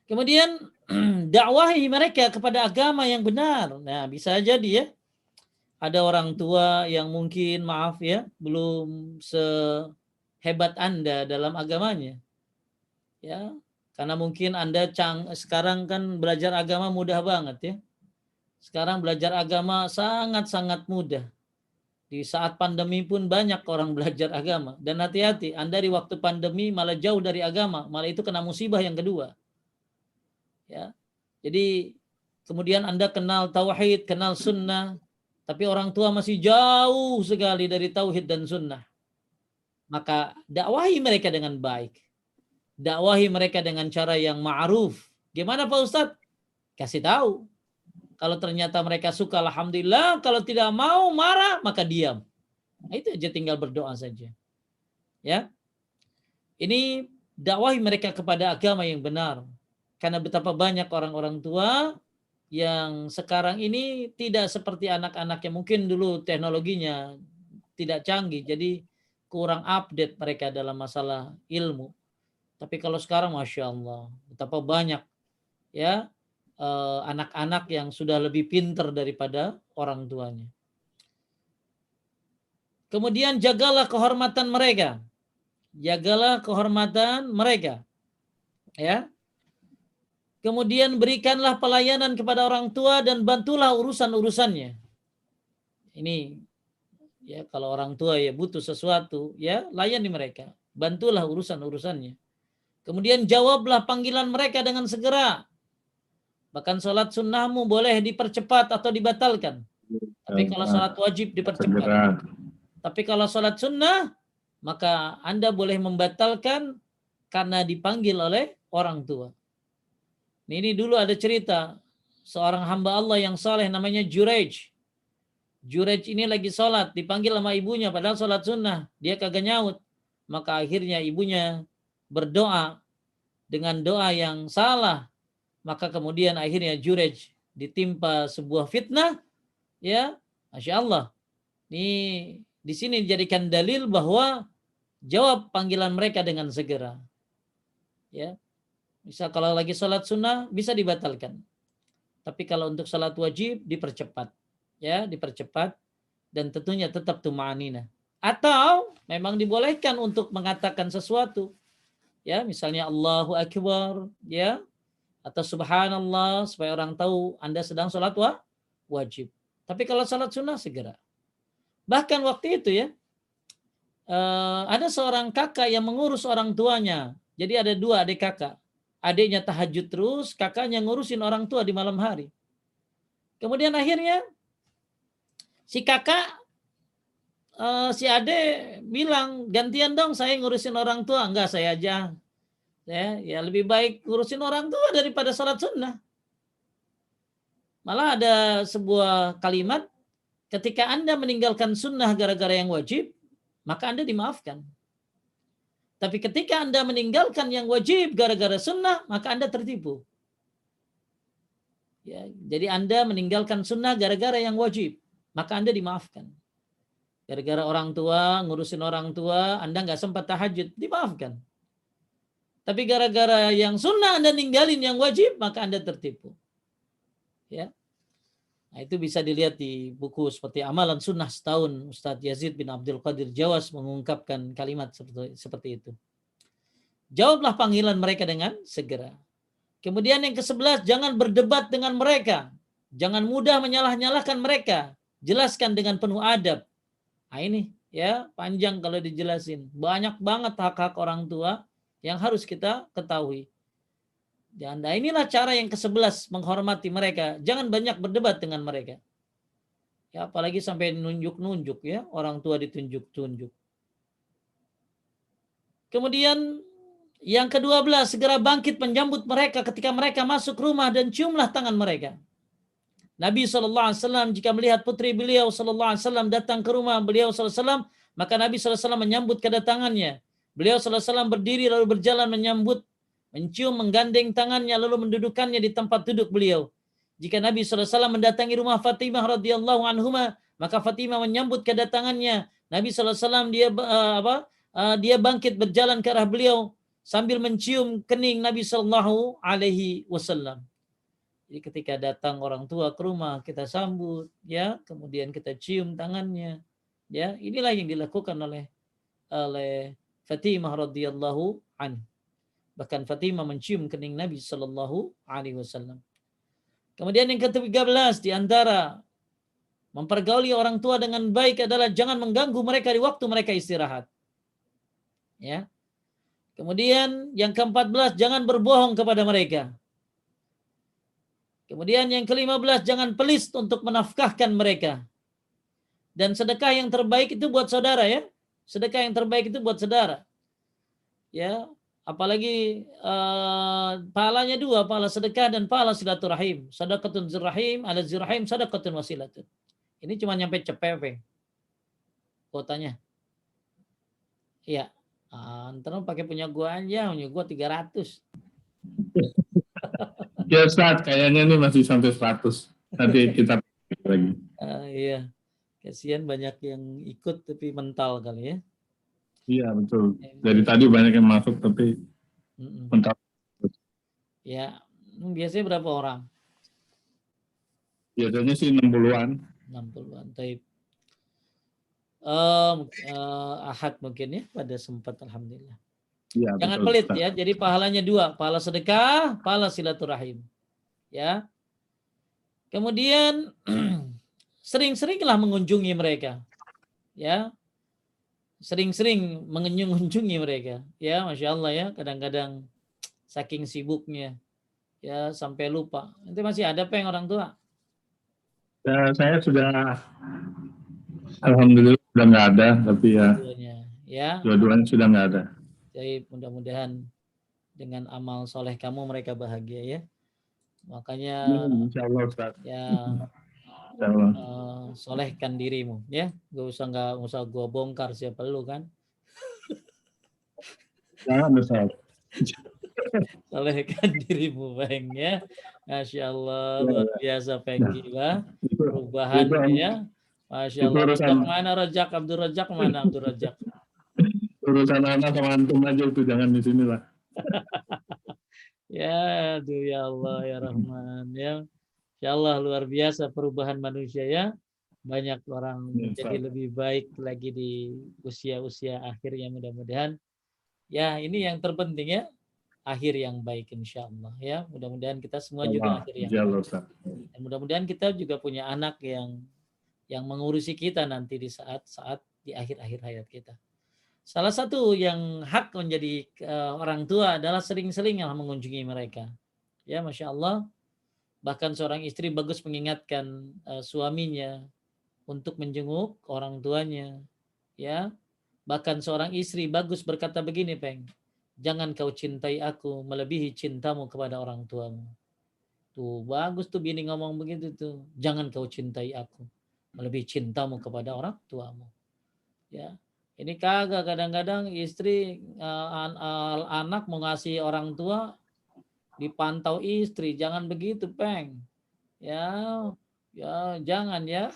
Kemudian dakwahi mereka kepada agama yang benar. Nah, bisa jadi ya, ada orang tua yang mungkin maaf ya, belum sehebat Anda dalam agamanya. Ya, karena mungkin Anda sekarang kan belajar agama mudah banget ya. Sekarang belajar agama sangat-sangat mudah. Di saat pandemi pun banyak orang belajar agama. Dan hati-hati, Anda di waktu pandemi malah jauh dari agama, malah itu kena musibah yang kedua. Ya, jadi kemudian Anda kenal tauhid, kenal sunnah, tapi orang tua masih jauh sekali dari tauhid dan sunnah. Maka dakwahi mereka dengan baik. Dakwahi mereka dengan cara yang ma'ruf. Gimana Pak Ustadz? Kasih tahu. Kalau ternyata mereka suka, alhamdulillah. Kalau tidak mau, marah, maka diam. Nah, itu aja, tinggal berdoa saja. Ya. Ini dakwahi mereka kepada agama yang benar. Karena betapa banyak orang-orang tua yang sekarang ini tidak seperti anak-anak yang mungkin dulu teknologinya tidak canggih, jadi kurang update mereka dalam masalah ilmu. Tapi kalau sekarang Masya Allah, betapa banyak ya anak-anak yang sudah lebih pintar daripada orang tuanya. Kemudian jagalah kehormatan mereka. Jagalah kehormatan mereka. Ya. Kemudian berikanlah pelayanan kepada orang tua dan bantulah urusan-urusannya. Ini ya kalau orang tua ya butuh sesuatu, ya layani mereka. Bantulah urusan-urusannya. Kemudian jawablah panggilan mereka dengan segera. Bahkan sholat sunnahmu boleh dipercepat atau dibatalkan. Tapi kalau sholat wajib dipercepat. Segera. Tapi kalau sholat sunnah, maka Anda boleh membatalkan karena dipanggil oleh orang tua. Ini dulu ada cerita seorang hamba Allah yang saleh namanya Jurej. Jurej ini lagi sholat, dipanggil sama ibunya padahal sholat sunnah. Dia kagak nyaut. Maka akhirnya ibunya berdoa dengan doa yang salah. Maka kemudian akhirnya Jurej ditimpa sebuah fitnah. Ya, Masya Allah. Ini di sini dijadikan dalil bahwa jawab panggilan mereka dengan segera. Ya, misal kalau lagi sholat sunnah bisa dibatalkan. Tapi kalau untuk sholat wajib dipercepat. Ya, dipercepat dan tentunya tetap tuma'aninah. Atau memang dibolehkan untuk mengatakan sesuatu. Ya, misalnya Allahu Akbar, ya, atau Subhanallah supaya orang tahu Anda sedang sholat wajib. Tapi kalau sholat sunnah segera. Bahkan waktu itu ya, ada seorang kakak yang mengurus orang tuanya. Jadi ada dua adik kakak. Adiknya tahajud terus, kakaknya ngurusin orang tua di malam hari. Kemudian akhirnya si kakak, si adik bilang, gantian dong saya ngurusin orang tua. Enggak, saya aja. Ya lebih baik ngurusin orang tua daripada sholat sunnah. Malah ada sebuah kalimat, ketika Anda meninggalkan sunnah gara-gara yang wajib, maka Anda dimaafkan. Tapi ketika Anda meninggalkan yang wajib gara-gara sunnah, maka Anda tertipu. Ya, jadi Anda meninggalkan sunnah gara-gara yang wajib, maka Anda dimaafkan. Gara-gara orang tua, ngurusin orang tua, Anda nggak sempat tahajud, dimaafkan. Tapi gara-gara yang sunnah Anda ninggalin yang wajib, maka Anda tertipu. Ya. Nah, itu bisa dilihat di buku seperti Amalan Sunnah Setahun. Ustadz Yazid bin Abdul Qadir Jawas mengungkapkan kalimat seperti itu. Jawablah panggilan mereka dengan segera. Kemudian yang ke-11, jangan berdebat dengan mereka. Jangan mudah menyalah-nyalahkan mereka. Jelaskan dengan penuh adab. Nah ini ya panjang kalau dijelasin. Banyak banget hak-hak orang tua yang harus kita ketahui. Dan inilah cara yang ke-11 menghormati mereka. Jangan banyak berdebat dengan mereka. Ya, apalagi sampai nunjuk-nunjuk ya, orang tua ditunjuk-tunjuk. Kemudian yang ke-12, segera bangkit menyambut mereka ketika mereka masuk rumah dan ciumlah tangan mereka. Nabi SAW jika melihat putri beliau SAW datang ke rumah beliau SAW, maka Nabi SAW menyambut kedatangannya. Beliau SAW berdiri lalu berjalan menyambut, mencium, menggandeng tangannya lalu mendudukannya di tempat duduk beliau. Jika Nabi SAW mendatangi rumah Fatimah radhiyallahu anhuma, maka Fatimah menyambut kedatangannya. Nabi SAW dia bangkit berjalan ke arah beliau sambil mencium kening Nabi Sallallahu Alaihi Wasallam. Jadi ketika datang orang tua ke rumah kita sambut, ya, kemudian kita cium tangannya, ya, inilah yang dilakukan oleh Fatimah radhiyallahu anha. Bahkan Fatimah mencium kening Nabi Sallallahu Alaihi Wasallam. Kemudian yang ke-13 di antara mempergauli orang tua dengan baik adalah jangan mengganggu mereka di waktu mereka istirahat. Ya. Kemudian yang ke-14 jangan berbohong kepada mereka. Kemudian yang ke-15 jangan pelis untuk menafkahkan mereka. Dan sedekah yang terbaik itu buat saudara ya. Sedekah yang terbaik itu buat saudara. Ya, apalagi pahalanya dua, pahala sedekah dan pahala silaturahim. Sadaqatun zirrahim ala zirrahim sadaqatun wasilatun. Ini cuma nyampe cepep kuotanya. Iya. Ntar pakai punya gua aja, punya gua 300. Ya Ustaz, kayaknya ini masih sampai 100. Nanti kita lagi. Iya, kasihan banyak yang ikut tapi mental kali ya. Iya betul. Dari tadi banyak yang masuk tapi mental. Ya, biasanya berapa orang? Biasanya sih 60-an. 60-an. Taib. Ahad mungkin ya pada sempat, alhamdulillah. Iya, Jangan betul, pelit Ustaz. ya. Jadi pahalanya 2, pahala sedekah, pahala silaturahim. Ya. Kemudian sering-seringlah mengunjungi mereka. Ya. Sering-sering mengunjungi mereka. Ya, Masya Allah ya. Kadang-kadang saking sibuknya ya sampai lupa. Nanti masih ada Peng orang tua? Ya, saya sudah alhamdulillah sudah nggak ada, tapi ya Ya. dua-duanya sudah nggak ada. Jadi mudah-mudahan dengan amal soleh kamu mereka bahagia ya. Makanya Insya Allah Ustaz. ya Insya Allah. solehkan dirimu ya. Nggak usah gua bongkar siapa lu kan. Jangan Ustaz. Solehkan dirimu Peng ya. Masya Allah luar biasa Peng Gila. Perubahannya ya. Masya Allah. Rojak mana Rojak? Abdul Rojak mana Abdul Rojak? Urusan anak sama antum aja itu, jangan di sini lah. Ya, aduh ya Allah ya Rahman ya. Insya Allah luar biasa perubahan manusia ya. Banyak orang menjadi lebih baik lagi di usia-usia akhirnya mudah-mudahan. Ya, ini yang terpenting ya. Akhir yang baik insya Allah ya. Mudah-mudahan kita semua juga akhir yang baik. Dan mudah-mudahan kita juga punya anak yang mengurusi kita nanti di saat-saat di akhir-akhir hayat kita. Salah satu yang hak menjadi orang tua adalah sering-sering mengunjungi mereka. Ya, Masya Allah. Bahkan seorang istri bagus mengingatkan suaminya untuk menjenguk orang tuanya. Ya, bahkan seorang istri bagus berkata begini, Peng. Jangan kau cintai aku melebihi cintamu kepada orang tuamu. Tuh, bagus tuh bini ngomong begitu tuh. Jangan kau cintai aku melebihi cintamu kepada orang tuamu. Ya. Ini kagak, kadang-kadang istri anak mau ngasih orang tua dipantau istri, jangan begitu, Peng. Ya, jangan ya.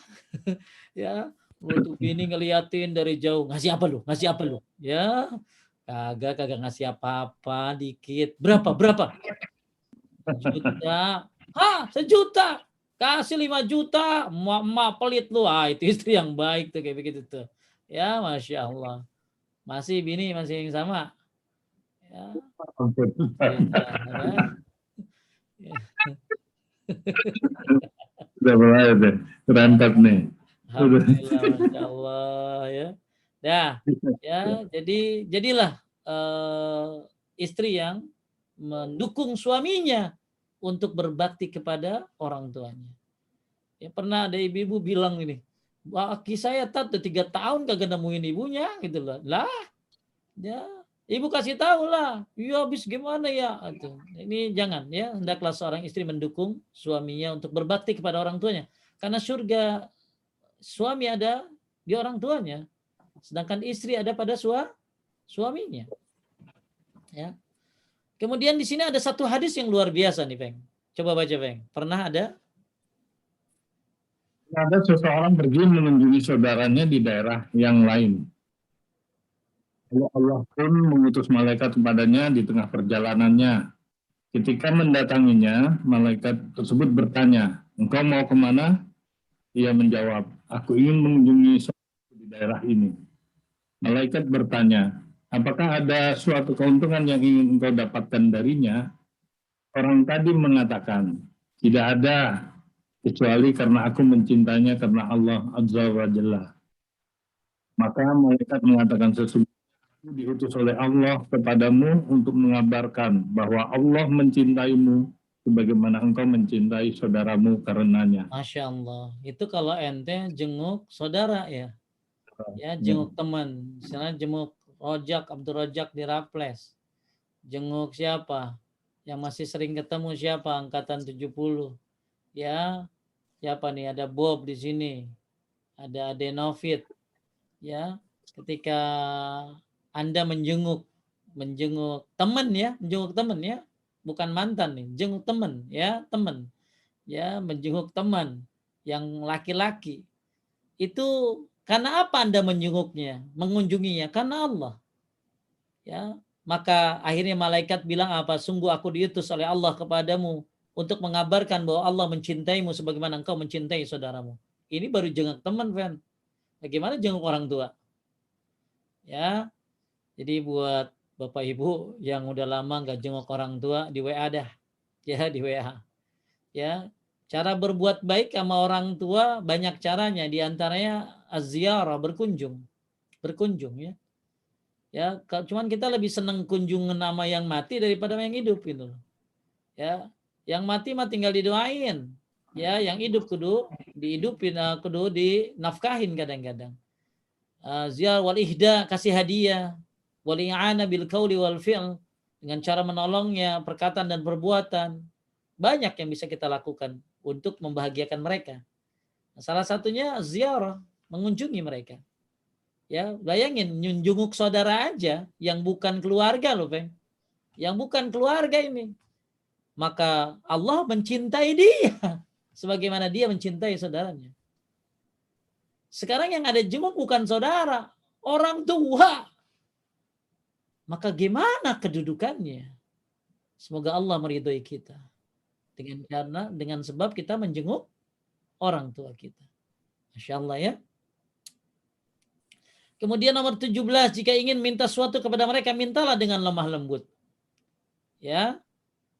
Ya, lu bini ngeliatin dari jauh, ngasih apa lu? Ngasih apa lu? Ya, kagak ngasih apa-apa, dikit. Berapa? Sejuta. Hah, sejuta? Kasih 5 juta, emak pelit lu. Itu istri yang baik tuh kayak begitu tuh. Ya, Masya Allah. Masih bini masih yang sama. Ya. Sudah mulai deh, terangkat nih. Alhamdulillah, Masya Allah ya. Ya, jadilah istri yang mendukung suaminya untuk berbakti kepada orang tuanya. Ya, pernah ada ibu-ibu bilang ini, laki saya udah 3 tahun kagak nemuin ibunya gitu loh. Lah, ya ibu kasih tahu lah. Ya habis gimana ya? Gitu. Ini jangan ya, hendaklah seorang istri mendukung suaminya untuk berbakti kepada orang tuanya. Karena surga suami ada di orang tuanya, sedangkan istri ada pada suaminya. Ya. Kemudian di sini ada satu hadis yang luar biasa nih, Peng. Coba baca, Peng. Pernah ada? Ada seseorang pergi mengunjungi saudaranya di daerah yang lain. Allah pun mengutus malaikat kepadanya di tengah perjalanannya. Ketika mendatanginya, malaikat tersebut bertanya, engkau mau kemana? Ia menjawab, aku ingin mengunjungi saudaraku di daerah ini. Malaikat bertanya, apakah ada suatu keuntungan yang ingin engkau dapatkan darinya? Orang tadi mengatakan, tidak ada, kecuali karena aku mencintainya karena Allah Azza wa Jalla. Maka malaikat mengatakan, sesungguhnya aku diutus oleh Allah kepadamu untuk mengabarkan bahwa Allah mencintaimu sebagaimana engkau mencintai saudaramu karenanya. Masya Allah. Itu kalau ente jenguk saudara ya. Ya, jenguk teman. Misalnya jenguk Abdul Rojak di Raples. Jenguk siapa? Yang masih sering ketemu siapa? Angkatan 70. Ya, siapa nih? Ada Bob di sini. Ada Adenovit. Ya, ketika Anda menjenguk teman ya, menjenguk teman ya. bukan mantan nih, jenguk teman, ya, teman. Ya, menjenguk teman yang laki-laki. Itu karena apa Anda menjenguknya, mengunjunginya? Karena Allah. Ya, maka akhirnya malaikat bilang apa? Sungguh aku diutus oleh Allah kepadamu untuk mengabarkan bahwa Allah mencintaimu sebagaimana engkau mencintai saudaramu. Ini baru jenguk teman, Van. Bagaimana jenguk orang tua? Ya, jadi buat Bapak Ibu yang udah lama nggak jenguk orang tua, di WA dah. Ya, di WA. Ya, cara berbuat baik sama orang tua banyak caranya, di antaranya az-ziarah, berkunjung ya. Ya, cuman kita lebih senang kunjungan nama yang mati daripada yang hidup gitu. Ya, yang mati mah tinggal didoain. Ya, yang hidup kudu dihidupin, kudu dinafkahin kadang-kadang. Ziarah wal ihda, kasih hadiah, wal i'ana bil qauli wal fi'l, dengan cara menolongnya, perkataan dan perbuatan. Banyak yang bisa kita lakukan untuk membahagiakan mereka. Salah satunya ziarah, mengunjungi mereka. Ya, bayangin nyunjunguk saudara aja yang bukan keluarga loh, Peng. Yang bukan keluarga ini. Maka Allah mencintai dia sebagaimana dia mencintai saudaranya. Sekarang yang ada jenguk bukan saudara, orang tua. Maka gimana kedudukannya? Semoga Allah meridhoi kita. Dengan sebab kita menjenguk orang tua kita. Masya Allah ya. Kemudian nomor 17, jika ingin minta sesuatu kepada mereka, mintalah dengan lemah lembut. Ya.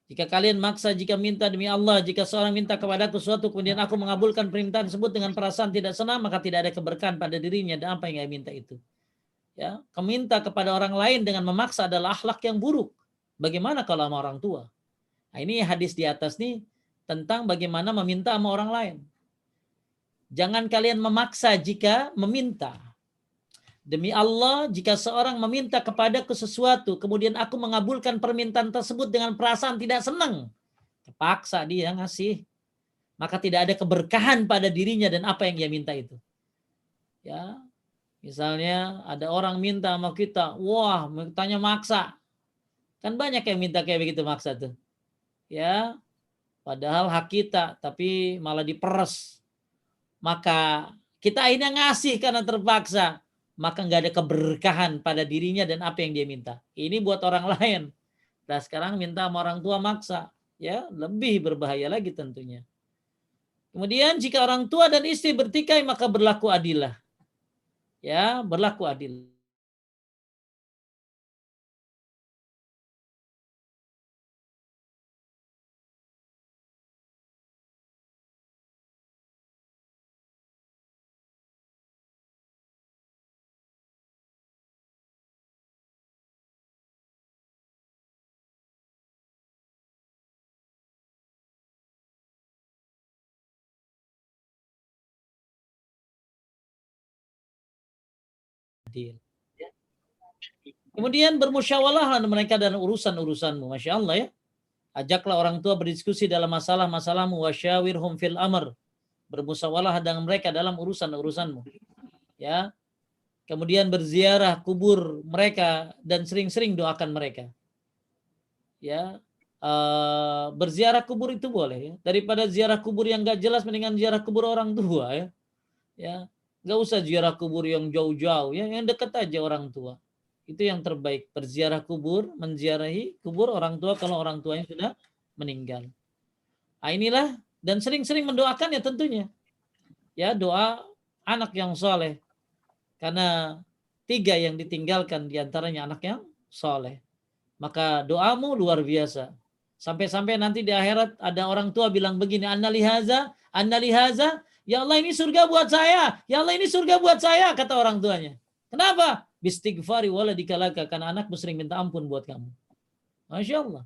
Jika kalian maksa jika minta demi Allah, jika seorang minta kepadaku sesuatu kemudian aku mengabulkan permintaan tersebut dengan perasaan tidak senang, maka tidak ada keberkahan pada dirinya dan apa yang ia minta itu. Ya, meminta kepada orang lain dengan memaksa adalah akhlak yang buruk. Bagaimana kalau sama orang tua? Nah, ini hadis di atas nih tentang bagaimana meminta sama orang lain. Jangan kalian memaksa jika meminta. Demi Allah, jika seorang meminta kepadaku sesuatu, kemudian aku mengabulkan permintaan tersebut dengan perasaan tidak senang, terpaksa dia ngasih, maka tidak ada keberkahan pada dirinya dan apa yang dia minta itu. Ya, misalnya ada orang minta sama kita, wah, mintanya maksa. Kan banyak yang minta kayak begitu maksa tuh. Ya, padahal hak kita, tapi malah diperes. Maka kita akhirnya ngasih karena terpaksa. Maka nggak ada keberkahan pada dirinya dan apa yang dia minta. Ini buat orang lain. Nah sekarang minta sama orang tua maksa, ya lebih berbahaya lagi tentunya. Kemudian jika orang tua dan istri bertikai maka berlaku adillah, ya berlaku adil. Adil. Kemudian bermusyawarahlah mereka dalam urusan-urusanmu, masya Allah ya. Ajaklah orang tua berdiskusi dalam masalah-masalahmu, wasyawirhum fil amr. Bermusyawarah dengan mereka dalam urusan-urusanmu. Ya. Kemudian berziarah kubur mereka dan sering-sering doakan mereka. Ya. Berziarah kubur itu boleh ya. Daripada ziarah kubur yang enggak jelas mendingan ziarah kubur orang tua ya. Ya. Enggak usah ziarah kubur yang jauh-jauh ya, yang dekat aja orang tua. Itu yang terbaik, berziarah kubur, menziarahi kubur orang tua kalau orang tuanya sudah meninggal. Nah, inilah, dan sering-sering mendoakan ya tentunya. Ya, doa anak yang soleh. Karena 3 yang ditinggalkan diantaranya anak yang soleh. Maka doamu luar biasa. Sampai-sampai nanti di akhirat ada orang tua bilang begini, annalihaza, ya Allah ini surga buat saya, ya Allah ini surga buat saya, kata orang tuanya. Kenapa? Bistighfari waladika laka, karena anakmu sering minta ampun buat kamu. Masya Allah.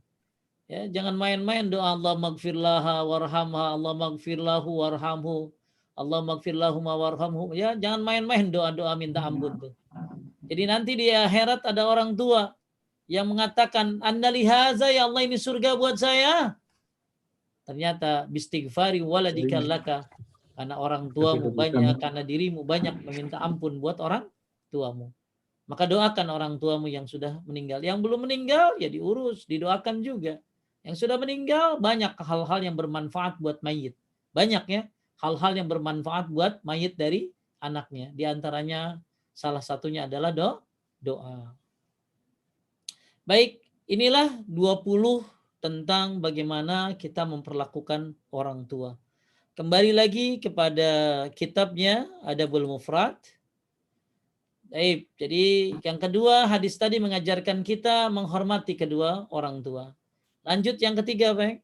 Ya, jangan main-main doa Allah maghfirlaha warhamha, Allah maghfirlahu warhamhu, Allah maghfirlahu warhamhu. Ya, jangan main-main doa-doa minta ampun tuh. Jadi nanti di akhirat ada orang tua yang mengatakan annalihaza, ya Allah ini surga buat saya. Ternyata bistighfari waladika laka, karena orang tuamu banyak, karena dirimu banyak meminta ampun buat orang tuamu. Maka doakan orang tuamu yang sudah meninggal. Yang belum meninggal ya diurus, didoakan juga. Yang sudah meninggal banyak hal-hal yang bermanfaat buat mayit. Banyak ya hal-hal yang bermanfaat buat mayit dari anaknya. Di antaranya salah satunya adalah doa. Baik, inilah 20 tentang bagaimana kita memperlakukan orang tua. Kembali lagi kepada kitabnya Adabul Mufrad. Baik, jadi yang kedua hadis tadi mengajarkan kita menghormati kedua orang tua. Lanjut yang ketiga, Pak.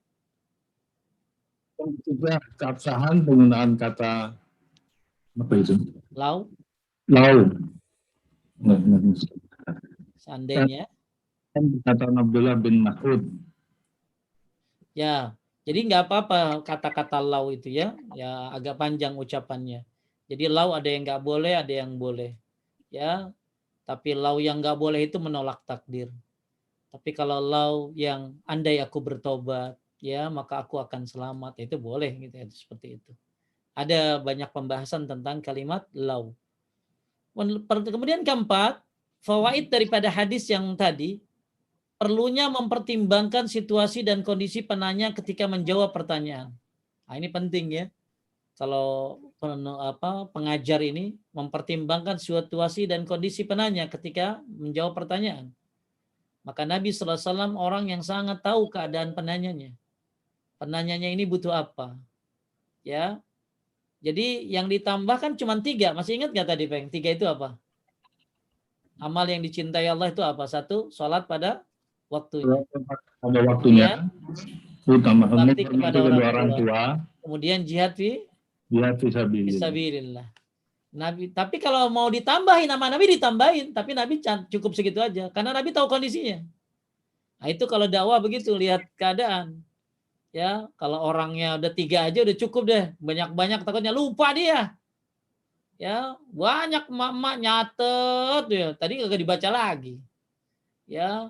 Yang ketiga, keabsahan penggunaan kata apa itu? Lau, Lau. seandainya. Kata Abdullah bin Mas'ud. Ya, jadi nggak apa-apa kata-kata lau itu ya. Ya agak panjang ucapannya. Jadi lau ada yang nggak boleh, ada yang boleh. Ya, tapi lau yang nggak boleh itu menolak takdir. Tapi kalau lau yang andai aku bertobat, ya maka aku akan selamat, itu boleh gitu ya, seperti itu. Ada banyak pembahasan tentang kalimat lau. Kemudian keempat, fawaid daripada hadis yang tadi, perlunya mempertimbangkan situasi dan kondisi penanya ketika menjawab pertanyaan. Nah, ini penting ya. Kalau pengajar ini mempertimbangkan situasi dan kondisi penanya ketika menjawab pertanyaan. Maka Nabi SAW orang yang sangat tahu keadaan penanyanya. Penanyanya ini butuh apa? Ya. Jadi yang ditambahkan cuma 3. Masih ingat nggak tadi, Peng? 3 itu apa? Amal yang dicintai Allah itu apa? 1, sholat pada waktunya. Pada waktunya, utama Bakti menghormati kepada kedua orang orang tua. tua, Kemudian jihad jihad fisabilillah. fisabilillah. Nabi, tapi kalau mau ditambahin nama Nabi ditambahin, tapi Nabi cukup segitu aja karena Nabi tahu kondisinya. Nah, itu kalau dakwah begitu, lihat keadaan. Ya, kalau orangnya udah 3 aja udah cukup deh. Banyak-banyak takutnya lupa dia. Ya, banyak emak-emak nyatet ya. Tadi kagak dibaca lagi. Ya,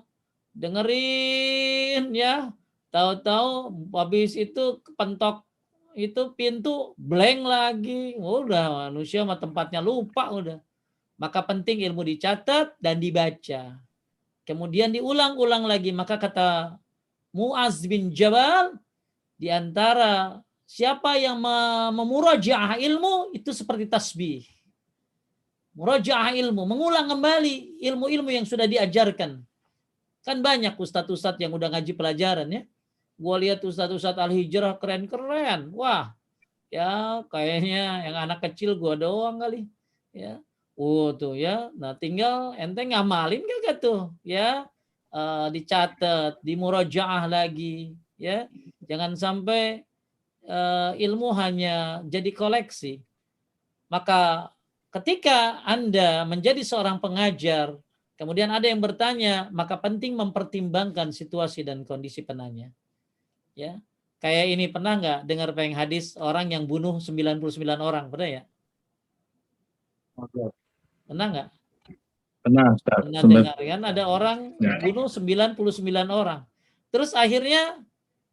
dengerin ya. Tahu-tahu habis itu kepentok itu pintu blank lagi. Udah manusia sama tempatnya lupa udah. Maka penting ilmu dicatat dan dibaca. Kemudian diulang-ulang lagi. Maka kata Muaz bin Jabal, di antara siapa yang memurajaah ilmu itu seperti tasbih. Murajaah ilmu, mengulang kembali ilmu-ilmu yang sudah diajarkan. Kan banyak ustadz-ustadz yang udah ngaji pelajaran ya. Gua lihat ustadz-ustadz Al-Hijrah keren-keren. Wah, ya kayaknya yang anak kecil gua doang kali. Ya. Tuh ya. Nah, tinggal ente ngamalin kagak tuh, ya. Dicatat, dimurajaah lagi, ya. Jangan sampai ilmu hanya jadi koleksi. Maka ketika Anda menjadi seorang pengajar, kemudian ada yang bertanya, maka penting mempertimbangkan situasi dan kondisi penanya. Ya, kayak ini pernah nggak dengar pengen hadis orang yang bunuh 99 orang, pernah ya? Pernah nggak? Pernah, Ustaz. Pernah dengar kan ada orang bunuh 99 orang. Terus akhirnya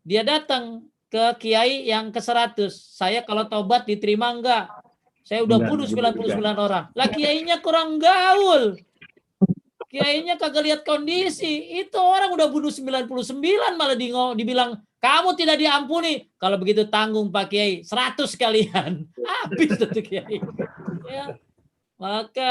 dia datang ke kiai yang ke-100. Saya kalau taubat diterima enggak? Saya udah bunuh 99 orang. Lah kiainya kurang gaul. Kiainya kagak lihat kondisi. Itu orang udah bunuh 99 malah dibilang kamu tidak diampuni. Kalau begitu tanggung Pak Kiai 100 kalian. Habis tuh Kiai. Ya. Maka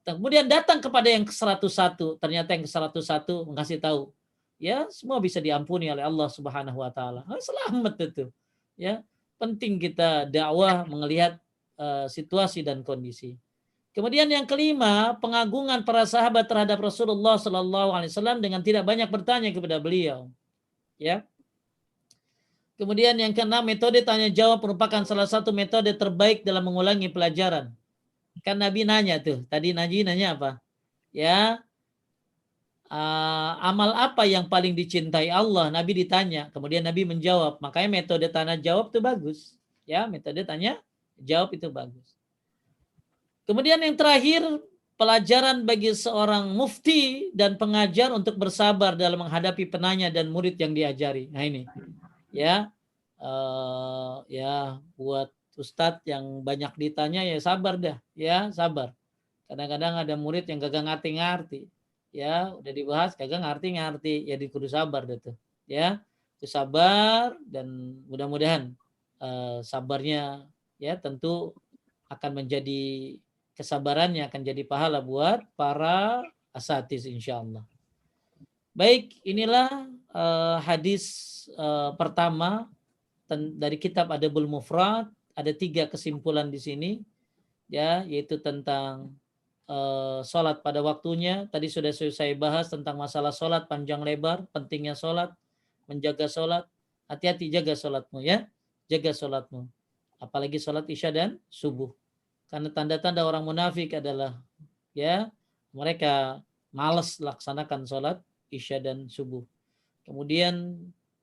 kemudian datang kepada yang ke-101. Ternyata yang ke-101 mengasih tahu. Ya, semua bisa diampuni oleh Allah Subhanahu wa taala. Selamat itu. Ya. Penting kita dakwah melihat situasi dan kondisi. Kemudian yang kelima, pengagungan para sahabat terhadap Rasulullah Sallallahu Alaihi Wasallam dengan tidak banyak bertanya kepada beliau. Ya. Kemudian yang keenam, metode tanya jawab merupakan salah satu metode terbaik dalam mengulangi pelajaran. Kan Nabi nanya tuh, tadi Nabi nanya apa? Ya, amal apa yang paling dicintai Allah? Nabi ditanya, kemudian Nabi menjawab. Makanya metode tanya jawab itu bagus. Ya, metode tanya jawab itu bagus. Kemudian yang terakhir, pelajaran bagi seorang mufti dan pengajar untuk bersabar dalam menghadapi penanya dan murid yang diajari. Nah ini, ya, ya buat ustadz yang banyak ditanya ya sabar dah, ya sabar. Kadang-kadang ada murid yang gak ngerti-ngerti, Ya, udah dibahas kagak ngerti ya kudu sabar deh tuh. Ya, itu sabar dan mudah-mudahan sabarnya ya tentu akan menjadi kesabarannya akan jadi pahala buat para asatiz insyaallah. Baik, inilah hadis pertama dari kitab Adabul Mufrad. Ada 3 kesimpulan di sini ya, yaitu tentang sholat pada waktunya. Tadi sudah saya bahas tentang masalah sholat panjang lebar, pentingnya sholat, menjaga sholat. Hati-hati jaga sholatmu ya, jaga sholatmu. Apalagi sholat isya dan subuh. Karena tanda-tanda orang munafik adalah ya mereka malas laksanakan sholat isya dan subuh. Kemudian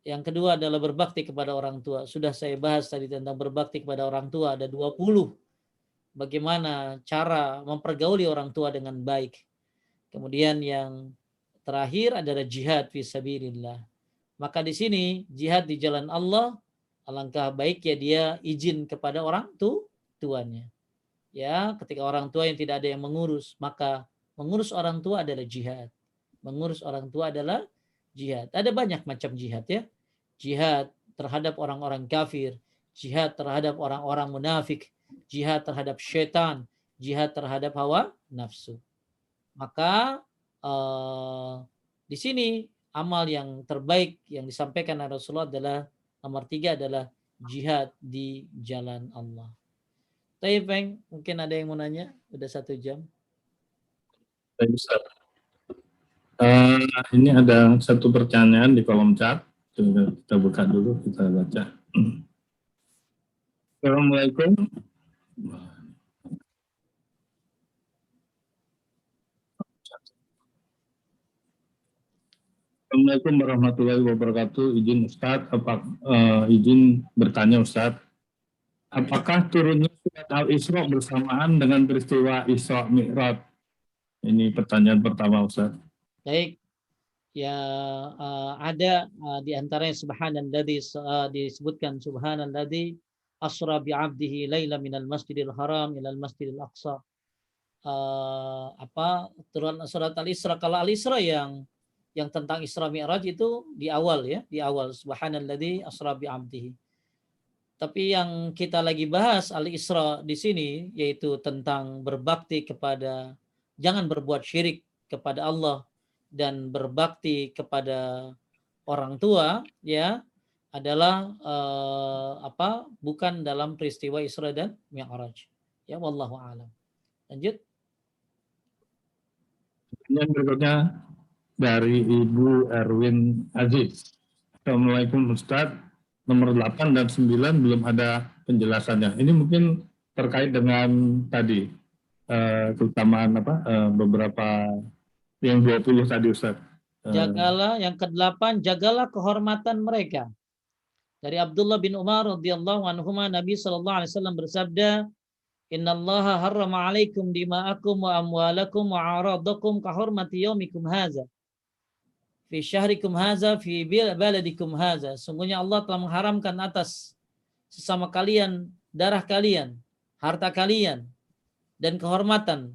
yang kedua adalah berbakti kepada orang tua. Sudah saya bahas tadi tentang berbakti kepada orang tua, ada 20. Bagaimana cara mempergauli orang tua dengan baik. Kemudian yang terakhir adalah jihad fi sabilillah. Maka di sini jihad di jalan Allah, alangkah baiknya dia izin kepada orang tuanya. Ya, ketika orang tua yang tidak ada yang mengurus, maka mengurus orang tua adalah jihad. Mengurus orang tua adalah jihad. Ada banyak macam jihad ya. Jihad terhadap orang-orang kafir, jihad terhadap orang-orang munafik, jihad terhadap syaitan, jihad terhadap hawa nafsu. Maka di sini amal yang terbaik yang disampaikan oleh Rasulullah adalah nomor 3 adalah jihad di jalan Allah. Tapi Peng, mungkin ada yang mau nanya? Udah 1 jam. Baik, Ustaz. Ini ada satu pertanyaan di kolom chat. Kita buka dulu, kita baca. Assalamualaikum. Assalamualaikum warahmatullahi wabarakatuh. Izin Ustadz, izin bertanya Ustadz, apakah turunnya surat Al-Isra bersamaan dengan peristiwa Isra Mi'raj? Ini pertanyaan pertama Ustadz. Baik. Ya ada di antaranya subhanalladzi disebutkan subhanalladzi asra bi 'abdihi laila minal masjidil haram ilal masjidil aqsa. Turun surat Al-Isra. Kalau Al-Isra yang tentang Isra Mi'raj itu di awal ya, di awal subhanalladzi asra bi 'abdihi. Tapi yang kita lagi bahas Al-Isra di sini yaitu tentang berbakti kepada, jangan berbuat syirik kepada Allah dan berbakti kepada orang tua ya, adalah bukan dalam peristiwa Isra dan Mi'raj. Ya wallahu a'lam. Lanjut. Yang berikutnya dari Ibu Erwin Aziz. Assalamualaikum Ustadz. Nomor 8 dan 9 belum ada penjelasannya. Ini mungkin terkait dengan tadi keutamaan beberapa yang 20 tadi Ustaz. Jagalah yang ke-8, jagalah kehormatan mereka. Dari Abdullah bin Umar radhiyallahu anhuma, Nabi sallallahu alaihi wasallam bersabda, "Innallaha harrama 'alaikum dima'akum wa amwalakum wa 'aradakum ka hurmati yaumikum hadza. Fi syahrikum hadza fi baladikum hadza." Sungguhnya Allah telah mengharamkan atas sesama kalian darah kalian, harta kalian dan kehormatan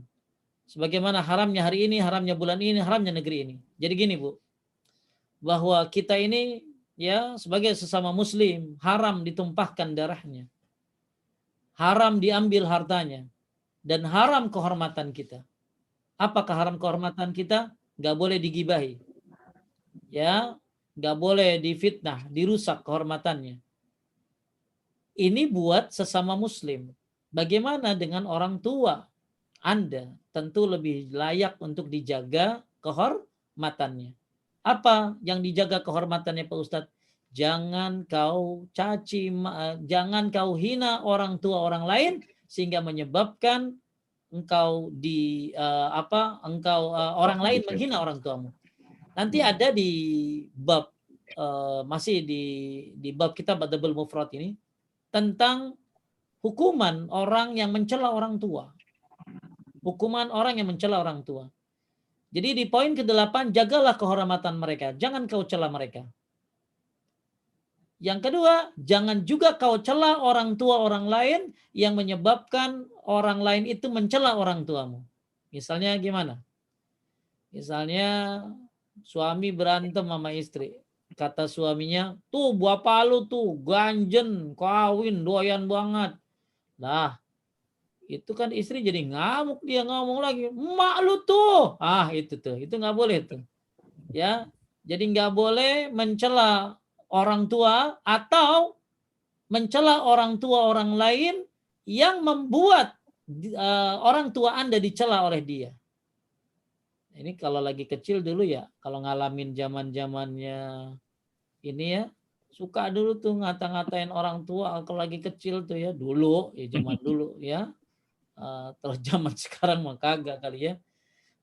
sebagaimana haramnya hari ini, haramnya bulan ini, haramnya negeri ini. Jadi gini Bu, bahwa kita ini ya sebagai sesama muslim haram ditumpahkan darahnya, haram diambil hartanya, dan haram kehormatan kita. Apakah haram kehormatan kita? Gak boleh digibahi, ya, gak boleh difitnah, dirusak kehormatannya. Ini buat sesama muslim. Bagaimana dengan orang tua Anda? Tentu lebih layak untuk dijaga kehormatannya. Apa yang dijaga kehormatannya Pak Ustadz? Jangan kau caci, jangan kau hina orang tua orang lain sehingga menyebabkan engkau orang lain menghina orang tuamu. Nanti ada di bab masih di bab kitab Adabul Mufrad ini tentang hukuman orang yang mencela orang tua. Hukuman orang yang mencela orang tua. Jadi di poin ke-8, jagalah kehormatan mereka. Jangan kau cela mereka. Yang kedua, jangan juga kau cela orang tua orang lain yang menyebabkan orang lain itu mencela orang tuamu. Misalnya gimana? Misalnya suami berantem sama istri. Kata suaminya, tuh bapak lu tuh ganjen, kawin, doyan banget. Nah, itu kan istri jadi ngamuk, dia ngomong lagi, emak lu tuh. Ah, itu tuh, itu nggak boleh tuh. Ya, jadi nggak boleh mencela orang tua atau mencela orang tua orang lain yang membuat orang tua Anda dicela oleh dia. Ini kalau lagi kecil dulu ya, kalau ngalamin zaman-zamannya ini ya, suka dulu tuh ngata-ngatain orang tua kalau lagi kecil tuh ya, dulu ya zaman dulu ya. Terus zaman sekarang mah kagak kali ya.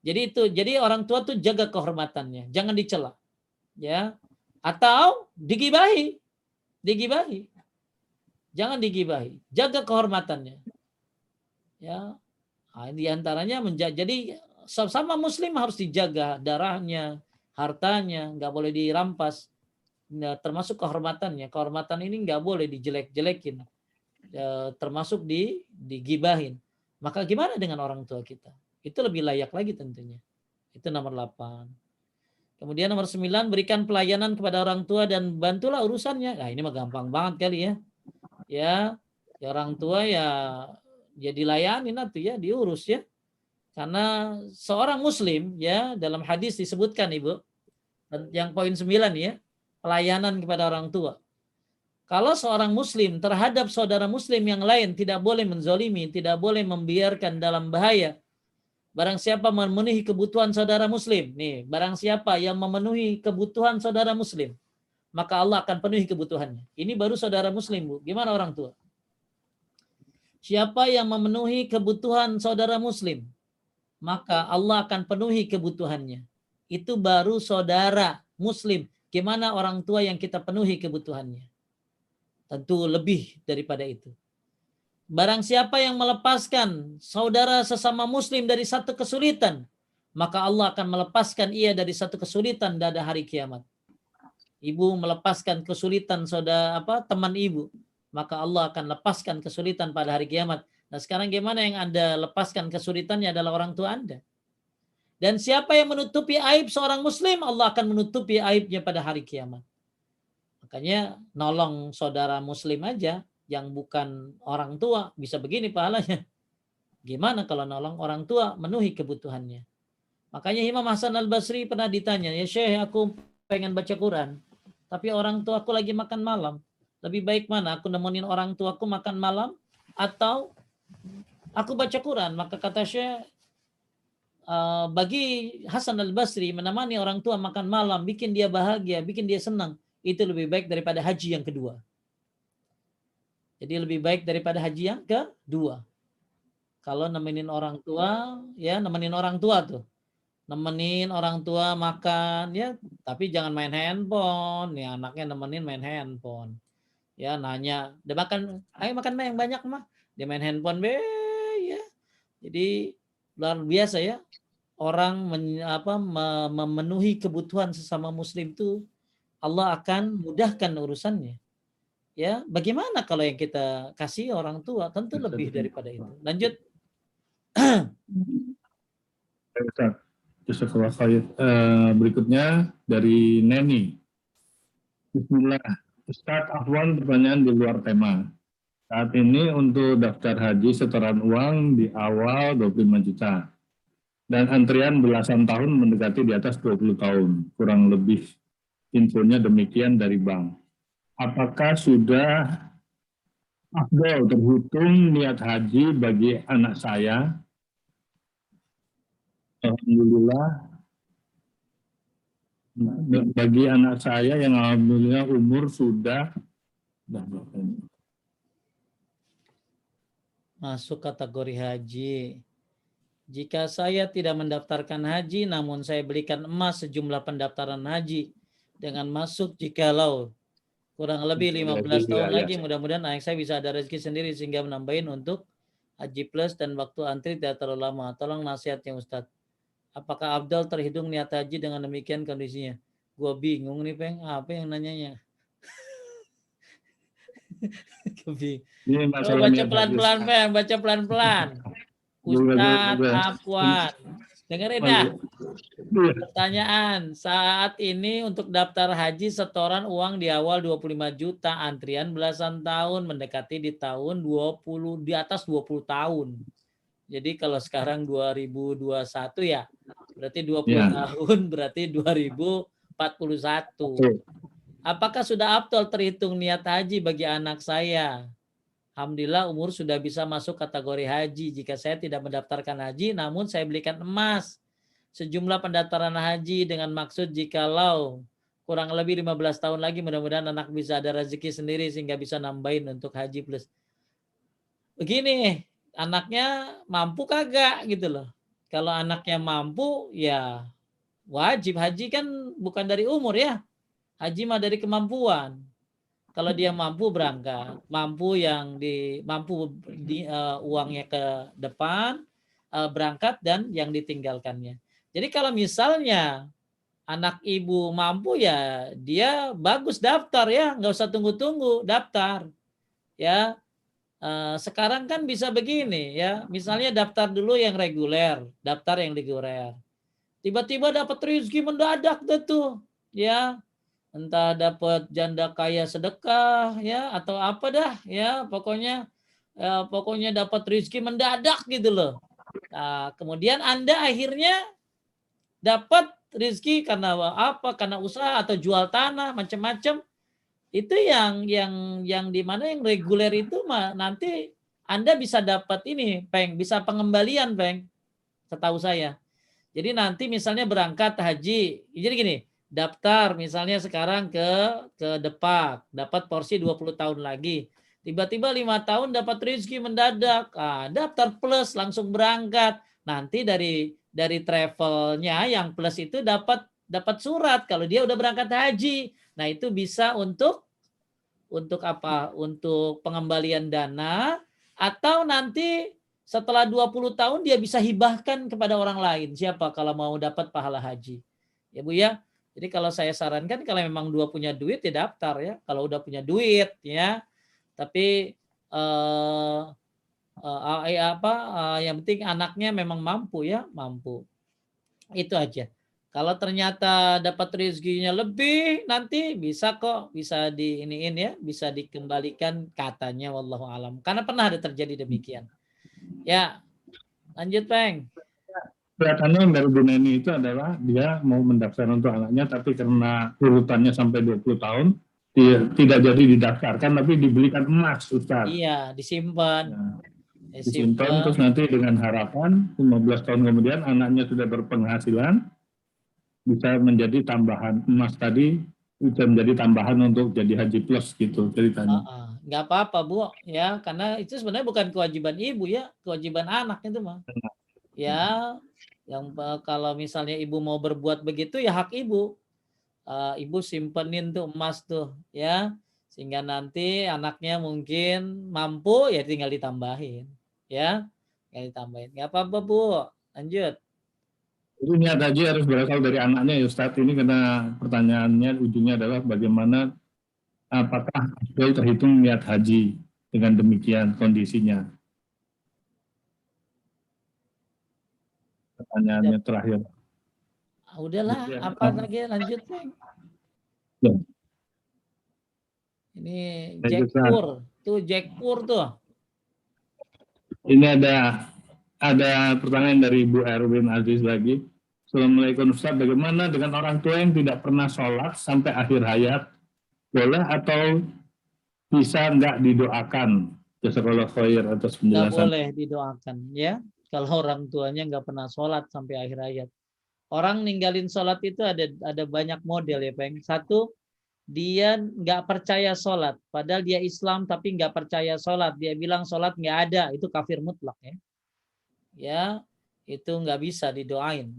Jadi itu, jadi orang tua tuh jaga kehormatannya, jangan dicela ya. Atau digibahi. Digibahi. Jangan digibahi, jaga kehormatannya. Ya. Nah, di antaranya jadi sama muslim harus dijaga darahnya, hartanya, nggak boleh dirampas. Nah, termasuk kehormatannya. Kehormatan ini nggak boleh dijelek-jelekin, termasuk digibahin. Maka gimana dengan orang tua kita? Itu lebih layak lagi tentunya. Itu nomor 8. Kemudian nomor 9, berikan pelayanan kepada orang tua dan bantulah urusannya. Nah, ini mah gampang banget kali ya. Ya, orang tua ya dilayani nanti ya, diurus ya. Karena seorang muslim ya, dalam hadis disebutkan Ibu, yang poin 9 ya, pelayanan kepada orang tua. Kalau seorang muslim terhadap saudara muslim yang lain tidak boleh menzolimi, tidak boleh membiarkan dalam bahaya. Barang siapa memenuhi kebutuhan saudara muslim, nih, barang siapa yang memenuhi kebutuhan saudara muslim, maka Allah akan penuhi kebutuhannya. Ini baru saudara muslim, Bu. Gimana orang tua? Siapa yang memenuhi kebutuhan saudara muslim, maka Allah akan penuhi kebutuhannya. Itu baru saudara muslim. Gimana orang tua yang kita penuhi kebutuhannya? Tentu lebih daripada itu. Barang siapa yang melepaskan saudara sesama muslim dari satu kesulitan, maka Allah akan melepaskan ia dari satu kesulitan pada hari kiamat. Ibu melepaskan kesulitan teman ibu, maka Allah akan lepaskan kesulitan pada hari kiamat. Nah, sekarang gimana yang Anda lepaskan kesulitannya adalah orang tua Anda. Dan siapa yang menutupi aib seorang muslim, Allah akan menutupi aibnya pada hari kiamat. Makanya nolong saudara muslim aja yang bukan orang tua bisa begini pahalanya. Gimana kalau nolong orang tua memenuhi kebutuhannya? Makanya Imam Hasan Al-Basri pernah ditanya, ya Syekh, aku pengen baca Quran, tapi orang tua aku lagi makan malam. Lebih baik mana aku nemenin orang tuaku makan malam atau aku baca Quran? Maka kata Syekh, bagi Hasan Al-Basri menemani orang tua makan malam, bikin dia bahagia, bikin dia senang, itu lebih baik daripada haji yang kedua. Jadi lebih baik daripada haji yang kedua. Kalau nemenin orang tua, ya nemenin orang tua tuh. Nemenin orang tua makan, ya tapi jangan main handphone. Ya anaknya nemenin main handphone. Ya nanya, udah makan, ayo makan yang banyak mah. Dia main handphone, ya. Jadi luar biasa ya. Orang memenuhi kebutuhan sesama muslim itu Allah akan mudahkan urusannya. Ya, bagaimana kalau yang kita kasih orang tua? Tentu lebih daripada itu. Lanjut. Berikutnya dari Neni. Bismillah. Ustadz, Afwan pertanyaan di luar tema. Saat ini untuk daftar haji setoran uang di awal 25 juta. Dan antrian belasan tahun mendekati di atas 20 tahun. Kurang lebih infonya demikian dari bank. Apakah sudah afdal terhitung niat haji bagi anak saya? Alhamdulillah. Bagi anak saya yang alhamdulillah umur sudah masuk kategori haji. Jika saya tidak mendaftarkan haji, namun saya belikan emas sejumlah pendaftaran haji dengan masuk jikalau kurang lebih 15 tahun lagi, mudah-mudahan anak saya bisa ada rezeki sendiri sehingga menambahin untuk haji plus dan waktu antri tidak terlalu lama. Tolong nasihatnya Ustadz. Apakah Abdul terhitung niat haji dengan demikian kondisinya? Gua bingung nih, Peng. Apa yang nanyanya? Baca pelan-pelan, Peng. Baca pelan-pelan. Ustadz Afwan. Dengerin ya. Iya. Pertanyaan, saat ini untuk daftar haji setoran uang di awal 25 juta, antrian belasan tahun, mendekati di tahun 20, di atas 20 tahun. Jadi kalau sekarang 2021 ya, berarti 20 Ya. tahun, berarti 2041. Oke. Apakah sudah afdal terhitung niat haji bagi anak saya? Alhamdulillah umur sudah bisa masuk kategori haji. Jika saya tidak mendaftarkan haji, namun saya belikan emas sejumlah pendaftaran haji dengan maksud jikalau kurang lebih 15 tahun lagi mudah-mudahan anak bisa ada rezeki sendiri sehingga bisa nambahin untuk haji plus. Begini, anaknya mampu kagak gitu loh. Kalau anaknya mampu ya wajib, haji kan bukan dari umur ya. Haji mah dari kemampuan. Kalau dia mampu berangkat, mampu uangnya ke depan berangkat dan yang ditinggalkannya. Jadi kalau misalnya anak ibu mampu ya dia bagus daftar ya, nggak usah tunggu-tunggu daftar ya. Sekarang kan bisa begini ya, misalnya daftar dulu yang reguler, daftar yang reguler. Tiba-tiba dapat rezeki mendadak tuh ya. Entah dapat janda kaya sedekah ya atau apa dah ya, pokoknya dapat rezeki mendadak gitu loh. Nah, kemudian Anda akhirnya dapat rezeki karena apa? Karena usaha atau jual tanah macam-macam. Itu yang di mana yang reguler itu nanti Anda bisa dapat ini, Peng, bisa pengembalian, Peng. Setahu saya. Jadi nanti misalnya berangkat haji, jadi gini, daftar misalnya sekarang ke Depak, dapat porsi 20 tahun lagi. Tiba-tiba 5 tahun dapat rezeki mendadak. Daftar plus langsung berangkat. Nanti dari travelnya yang plus itu dapat surat kalau dia udah berangkat haji. Nah, itu bisa untuk apa? Untuk pengembalian dana atau nanti setelah 20 tahun dia bisa hibahkan kepada orang lain. Siapa kalau mau dapat pahala haji. Ya Bu ya. Jadi kalau saya sarankan kalau memang dua punya duit ya daftar ya. Kalau udah punya duit ya. Tapi yang penting anaknya memang mampu ya, mampu. Itu aja. Kalau ternyata dapat rezekinya lebih nanti bisa kok, bisa diiniin ya, bisa dikembalikan katanya wallahu alam. Karena pernah ada terjadi demikian. Ya, lanjut Peng. Kelihatannya dari Bu Neni itu adalah dia mau mendaftar untuk anaknya, tapi karena urutannya sampai 20 tahun, dia tidak jadi didaftarkan, tapi dibelikan emas, Ustaz. Iya, disimpan. Ya, disimpan, terus nanti dengan harapan 15 tahun kemudian anaknya sudah berpenghasilan, bisa menjadi tambahan emas tadi, bisa menjadi tambahan untuk jadi haji plus gitu ceritanya. Nggak apa-apa Bu, ya karena itu sebenarnya bukan kewajiban ibu ya, kewajiban anak itu mah. Ya, yang kalau misalnya ibu mau berbuat begitu ya hak ibu. Ibu simpenin tuh emas tuh ya, sehingga nanti anaknya mungkin mampu ya tinggal ditambahin ya, tinggal ditambahin. Nggak apa-apa Bu, lanjut. Jadi niat haji harus berasal dari anaknya ya Ustaz. Ini karena pertanyaannya ujungnya adalah bagaimana apakah itu terhitung niat haji dengan demikian kondisinya. Pertanyaannya terakhir. Udahlah, apa lagi lanjut Peng. Ya. Ini Jack Pur, tuh Jack Pur tuh. Ini ada pertanyaan dari Ibu Erwin Aziz lagi. Assalamualaikum Ustaz, bagaimana dengan orang tua yang tidak pernah sholat sampai akhir hayat? Boleh atau bisa nggak didoakan? Jazakallah khair atas penjelasan. Nggak boleh didoakan ya. Kalau orang tuanya nggak pernah sholat sampai akhir hayat. Orang ninggalin sholat itu ada banyak model ya Peng. Satu, dia nggak percaya sholat. Padahal dia Islam tapi nggak percaya sholat. Dia bilang sholat nggak ada. Itu kafir mutlak ya. Ya, itu nggak bisa didoain.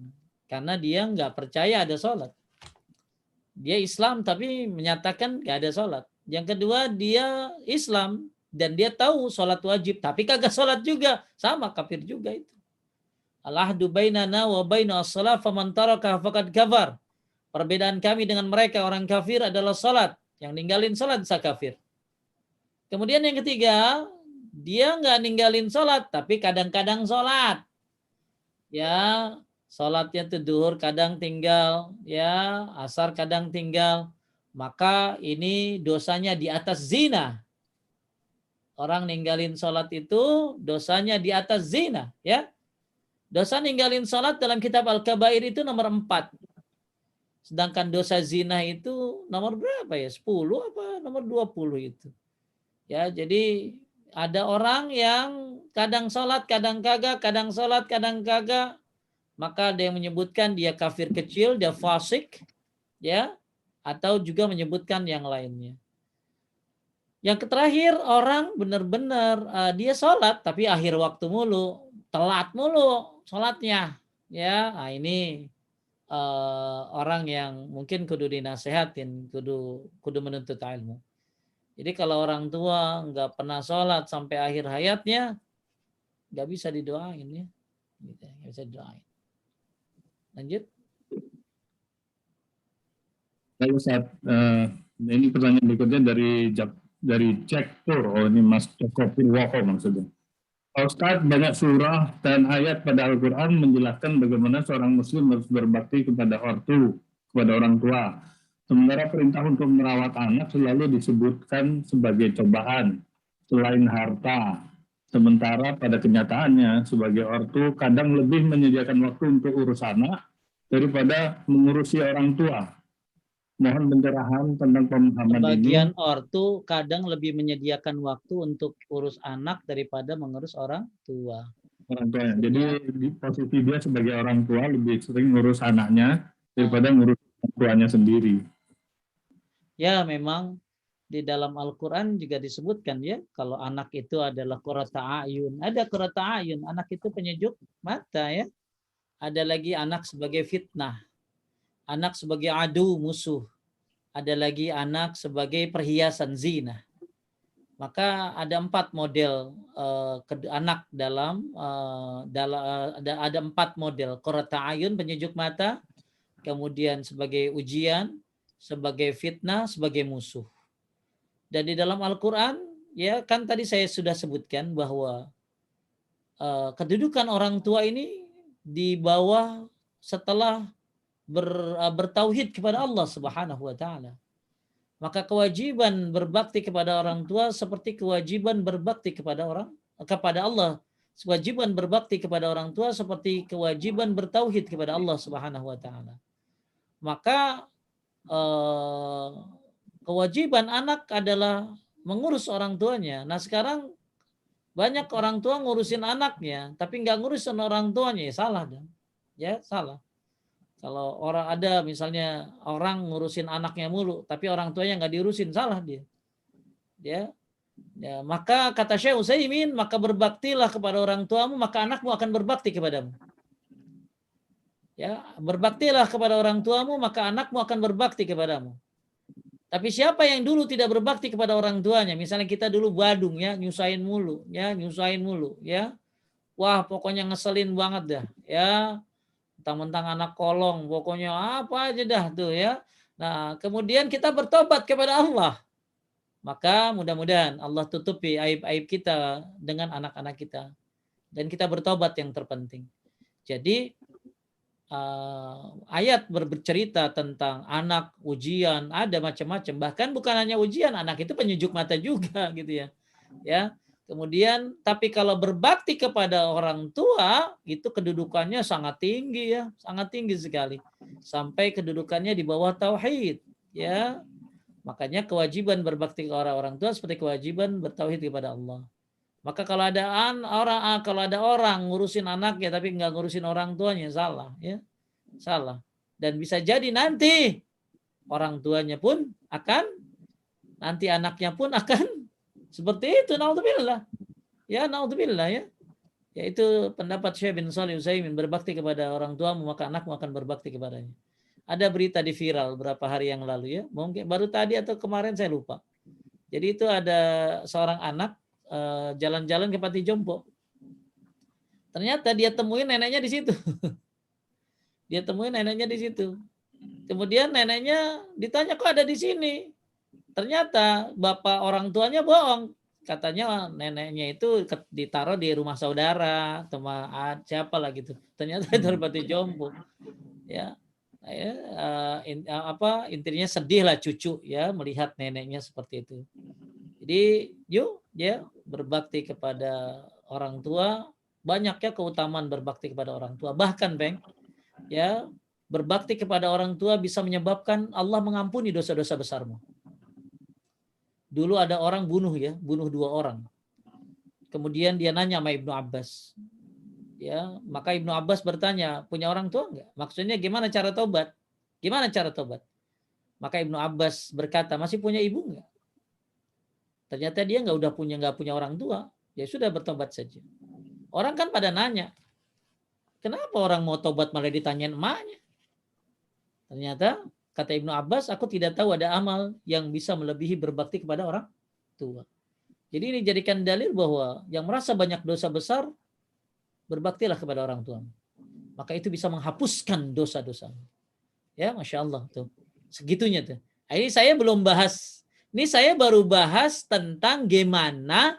Karena dia nggak percaya ada sholat. Dia Islam tapi menyatakan nggak ada sholat. Yang kedua dia Islam dan dia tahu sholat wajib tapi kagak sholat juga, sama kafir juga itu. Al-ahdu bainana wa baina as-salat faman taraka faqad kafar. Perbedaan kami dengan mereka orang kafir adalah sholat. Yang ninggalin sholat bisa kafir. Kemudian yang ketiga, dia nggak ninggalin sholat tapi kadang-kadang sholat. Ya, Sholatnya tuh duhur kadang tinggal, ya, asar kadang tinggal, maka ini dosanya di atas zina. Orang ninggalin sholat itu dosanya di atas zina, ya. Dosa ninggalin sholat dalam kitab Al-Kabair itu nomor 4. Sedangkan dosa zina itu nomor berapa ya? 10 apa nomor 20 itu. Ya, jadi ada orang yang kadang sholat, kadang kagak, kadang sholat, kadang kagak. Maka ada yang menyebutkan dia kafir kecil, dia fasik, ya, atau juga menyebutkan yang lainnya. Yang terakhir, orang benar-benar dia sholat tapi akhir waktu mulu, telat mulu sholatnya, ya. Nah, ini orang yang mungkin kudu dinasehatin, kudu menuntut ilmu. Jadi kalau orang tua nggak pernah sholat sampai akhir hayatnya, nggak bisa didoain, ya, nggak bisa didoain. Lanjut. Lalu ini pertanyaan berikutnya dari Cek Pur. Oh, ini Mas Joko Purwoko maksudnya. Ustaz, banyak surah dan ayat pada Al-Quran menjelaskan bagaimana seorang muslim harus berbakti kepada orang tua. Sementara perintah untuk merawat anak selalu disebutkan sebagai cobaan, selain harta. Sementara pada kenyataannya, sebagai ortu kadang lebih menyediakan waktu untuk urus anak daripada mengurusi orang tua. Mohon pencerahan tentang pemahaman ini. Sebagian ortu kadang lebih menyediakan waktu untuk urus anak daripada mengurus orang tua. Orang tuanya. Jadi di posisi dia sebagai orang tua lebih sering ngurus anaknya daripada ngurus orang tuanya sendiri. Ya, memang di dalam Al-Quran juga disebutkan, ya, kalau anak itu adalah qurrata a'yun. Ada qurrata a'yun, anak itu penyejuk mata, ya. Ada lagi anak sebagai fitnah, anak sebagai adu, musuh. Ada lagi anak sebagai perhiasan zina. Maka ada 4 model anak ada 4 model. Qurrata a'yun, penyejuk mata, kemudian sebagai ujian, sebagai fitnah, sebagai musuh. Dan di dalam Al-Quran, ya kan tadi saya sudah sebutkan bahwa kedudukan orang tua ini di bawah setelah bertauhid kepada Allah Subhanahu wa taala. Maka kewajiban berbakti kepada orang tua seperti kewajiban berbakti kepada Allah. Kewajiban berbakti kepada orang tua seperti kewajiban bertauhid kepada Allah Subhanahu wa taala. Maka kewajiban anak adalah mengurus orang tuanya. Nah, sekarang banyak orang tua ngurusin anaknya, tapi nggak ngurusin orang tuanya, ya salah dong. Ya, salah. Kalau orang ada misalnya orang ngurusin anaknya mulu, tapi orang tuanya nggak diurusin, salah dia. Ya, maka kata Syekh Utsaimin, maka berbaktilah kepada orang tuamu, maka anakmu akan berbakti kepadamu. Ya, berbaktilah kepada orang tuamu, maka anakmu akan berbakti kepadamu. Tapi siapa yang dulu tidak berbakti kepada orang tuanya? Misalnya kita dulu badung, ya, nyusahin mulu, ya. Wah, pokoknya ngeselin banget dah, ya. Mentang-mentang anak kolong, pokoknya apa aja dah tuh, ya. Nah, kemudian kita bertobat kepada Allah. Maka mudah-mudahan Allah tutupi aib-aib kita dengan anak-anak kita. Dan kita bertobat yang terpenting. Jadi ayat bercerita tentang anak, ujian, ada macam-macam. Bahkan bukan hanya ujian, anak itu penyejuk mata juga gitu ya. Ya. Kemudian tapi kalau berbakti kepada orang tua itu kedudukannya sangat tinggi, ya, sangat tinggi sekali. Sampai kedudukannya di bawah tauhid, ya. Makanya kewajiban berbakti kepada orang tua seperti kewajiban bertauhid kepada Allah. Maka kalau ada orang ngurusin anaknya tapi nggak ngurusin orang tuanya, salah, ya. Salah. Dan bisa jadi nanti orang tuanya pun akan, nanti anaknya pun akan seperti itu, naudzubillah. Ya, naudzubillah, ya. Yaitu pendapat Syekh bin Shalih Utsaimin, berbakti kepada orang tuamu maka anakmu akan berbakti kepadanya. Ada berita di viral beberapa hari yang lalu, ya. Mungkin baru tadi atau kemarin saya lupa. Jadi itu ada seorang anak jalan-jalan ke Panti Jompo. Ternyata dia temuin neneknya di situ. Dia temuin neneknya di situ. Kemudian neneknya ditanya, kok ada di sini? Ternyata bapak orang tuanya bohong. katanya neneknya itu ditaruh di rumah saudara, teman siapa lah gitu. Ternyata itu Pati Jompo. Ya, intinya sedih lah cucu ya melihat neneknya seperti itu. Jadi yuk ya berbakti kepada orang tua, banyak ya keutamaan berbakti kepada orang tua. Bahkan Bang, ya berbakti kepada orang tua bisa menyebabkan Allah mengampuni dosa-dosa besarmu. Dulu ada orang bunuh 2 orang. Kemudian dia nanya sama Ibnu Abbas. Ya, maka Ibnu Abbas bertanya, punya orang tua enggak? Maksudnya gimana cara tobat? Gimana cara tobat? Maka Ibnu Abbas berkata, masih punya ibu enggak? Ternyata dia enggak punya orang tua. Ya sudah bertobat saja. Orang kan pada nanya, kenapa orang mau tobat malah ditanyain emaknya? Ternyata kata Ibnu Abbas, aku tidak tahu ada amal yang bisa melebihi berbakti kepada orang tua. Jadi ini jadikan dalil bahwa yang merasa banyak dosa besar, berbaktilah kepada orang tua. Maka itu bisa menghapuskan dosa-dosa. Ya, Masya Allah tuh. Segitunya tuh. Ini saya belum bahas. Ini saya baru bahas tentang gimana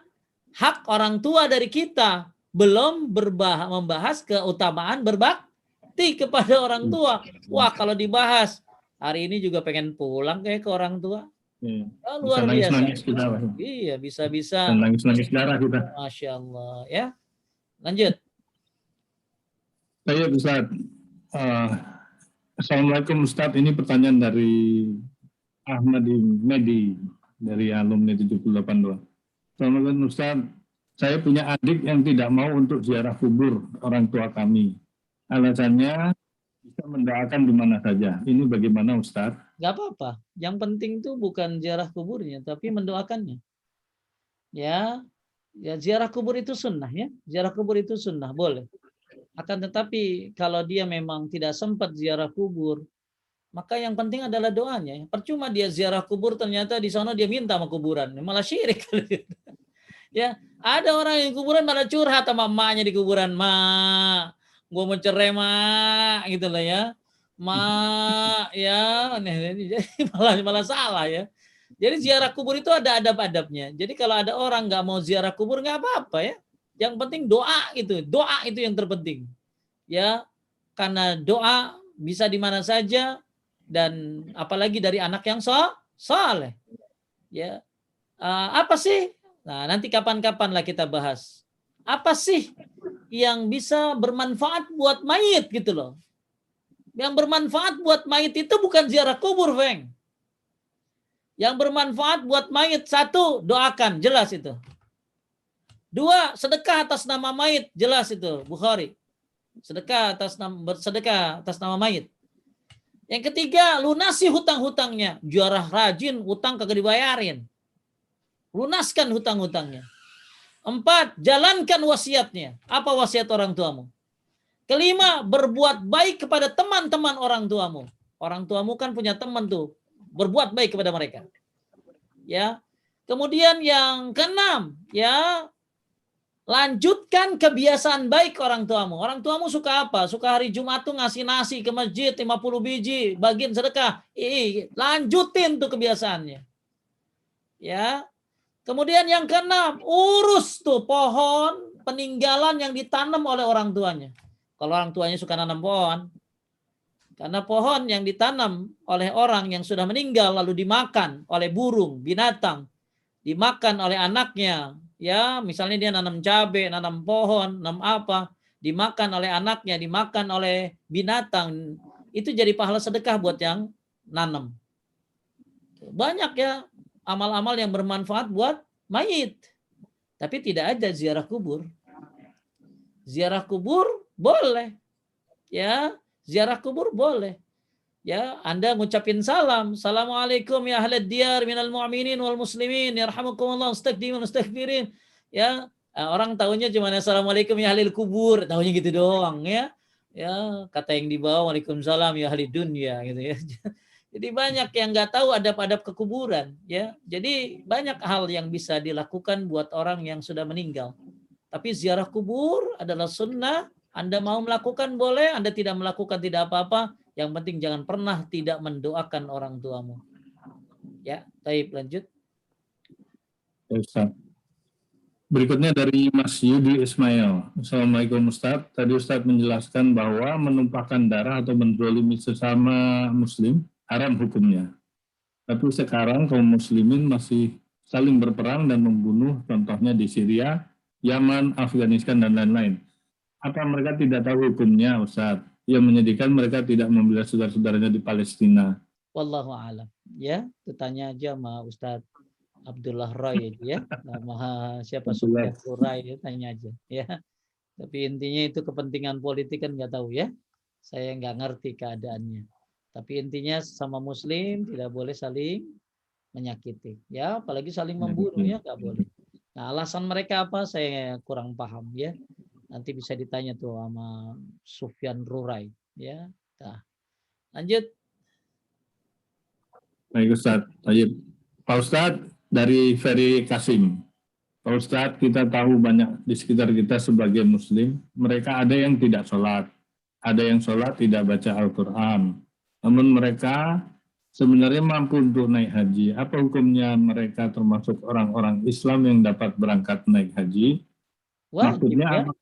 hak orang tua dari kita. Belum membahas keutamaan berbakti kepada orang tua. Wah, kalau dibahas hari ini juga pengen pulang kayak ke orang tua. Oh, luar biasa. Nangis-nangis kita. Iya, bisa-bisa. Dan nangis-nangis darah kita. Masya Allah. Ya, lanjut. Saya Ustaz. Assalamualaikum Ustaz. Ini pertanyaan dari Ahmad Medi dari alumni 782. Assalamualaikum Ustaz. Saya punya adik yang tidak mau untuk ziarah kubur orang tua kami. Alasannya bisa mendoakan di mana saja. Ini bagaimana Ustaz? Gak apa-apa. Yang penting tuh bukan ziarah kuburnya, tapi mendoakannya. Ya, ziarah kubur itu sunnah ya. Ziarah kubur itu sunnah, boleh. Akan tetapi kalau dia memang tidak sempat ziarah kubur, maka yang penting adalah doanya. Percuma dia ziarah kubur ternyata di sana dia minta sama kuburan, malah syirik. Ya, ada orang yang kuburan malah curhat sama emaknya di kuburan, "Ma, gua mau cerai, Ma," gitu lah ya. "Ma, ya," malah salah ya. Jadi ziarah kubur itu ada adab-adabnya. Jadi kalau ada orang nggak mau ziarah kubur nggak apa-apa ya. Yang penting doa itu. Doa itu yang terpenting. Ya, karena doa bisa di mana saja dan apalagi dari anak yang saleh. Ya. Apa sih? Nah, nanti kapan-kapan lah kita bahas. Apa sih yang bisa bermanfaat buat mayit gitu loh. Yang bermanfaat buat mayit itu bukan ziarah kubur, Feng. Yang bermanfaat buat mayit, 1, doakan, jelas itu. 2, sedekah atas nama mayit, jelas itu, Bukhari. Sedekah atas nama mayit. Yang 3, lunasi hutang-hutangnya. Juara rajin, hutang kagak dibayarin. Lunaskan hutang-hutangnya. 4, jalankan wasiatnya. Apa wasiat orang tuamu? 5, berbuat baik kepada teman-teman orang tuamu. Orang tuamu kan punya teman tuh. Berbuat baik kepada mereka. Ya. Kemudian yang 6, ya, lanjutkan kebiasaan baik orang tuamu. Orang tuamu suka apa? Suka hari Jumat tuh ngasih nasi ke masjid 50 biji, bagian sedekah. Lanjutin tuh kebiasaannya. Ya. Kemudian yang ke-6, urus tuh pohon peninggalan yang ditanam oleh orang tuanya. Kalau orang tuanya suka nanam pohon, karena pohon yang ditanam oleh orang yang sudah meninggal lalu dimakan oleh burung, binatang, dimakan oleh anaknya, ya misalnya dia nanam cabai, nanam pohon, nanam apa, dimakan oleh anaknya, dimakan oleh binatang, itu jadi pahala sedekah buat yang nanam. Banyak ya amal-amal yang bermanfaat buat mayit, tapi tidak ada ziarah kubur. Ziarah kubur boleh, ya. Ziarah kubur boleh. Ya, Anda ngucapin salam. Assalamualaikum ya ahlad diyar minal mu'minin wal muslimin. Yarhamukumullah astagfirin astagfirin. Ya, orang tahunya cuma assalamualaikum ya ahlil kubur. Tahunya gitu doang ya. Ya, kata yang di bawah waalaikumsalam ya ahli dunya gitu ya. Jadi banyak yang nggak tahu adab-adab kekuburan ya. Jadi banyak hal yang bisa dilakukan buat orang yang sudah meninggal. Tapi ziarah kubur adalah sunnah. Anda mau melakukan boleh, Anda tidak melakukan tidak apa-apa. Yang penting jangan pernah tidak mendoakan orang tuamu. Ya, baik lanjut. Ustaz. Berikutnya dari Mas Yudi Ismail. Assalamualaikum Ustadz. Tadi Ustadz menjelaskan bahwa menumpahkan darah atau menzalimi sesama muslim haram hukumnya. Tapi sekarang kaum muslimin masih saling berperang dan membunuh, contohnya di Syria, Yaman, Afghanistan, dan lain-lain. Apa mereka tidak tahu hukumnya, Ustadz? Yang menyedihkan mereka tidak membela saudara-saudaranya di Palestina. Wallahu a'lam. Ya, itu tanya aja sama Ustadz Abdullah Roy ya, nama siapa Sufyan Roy ya, tanya aja ya. Tapi intinya itu kepentingan politik kan nggak tahu ya. Saya nggak ngerti keadaannya. Tapi intinya sama Muslim tidak boleh saling menyakiti ya, apalagi saling membunuh ya, nggak boleh. Nah, alasan mereka apa saya kurang paham ya. Nanti bisa ditanya tuh sama Sufyan Rurai ya. Nah, lanjut. Baik Ustadz. Pak Ustadz, dari Ferry Kasim. Pak Ustadz, kita tahu banyak di sekitar kita sebagian muslim, mereka ada yang tidak sholat, ada yang sholat tidak baca Al-Quran. Namun mereka sebenarnya mampu untuk naik haji. Apa hukumnya mereka termasuk orang-orang Islam yang dapat berangkat naik haji? Wajib Maksudnya ya. apa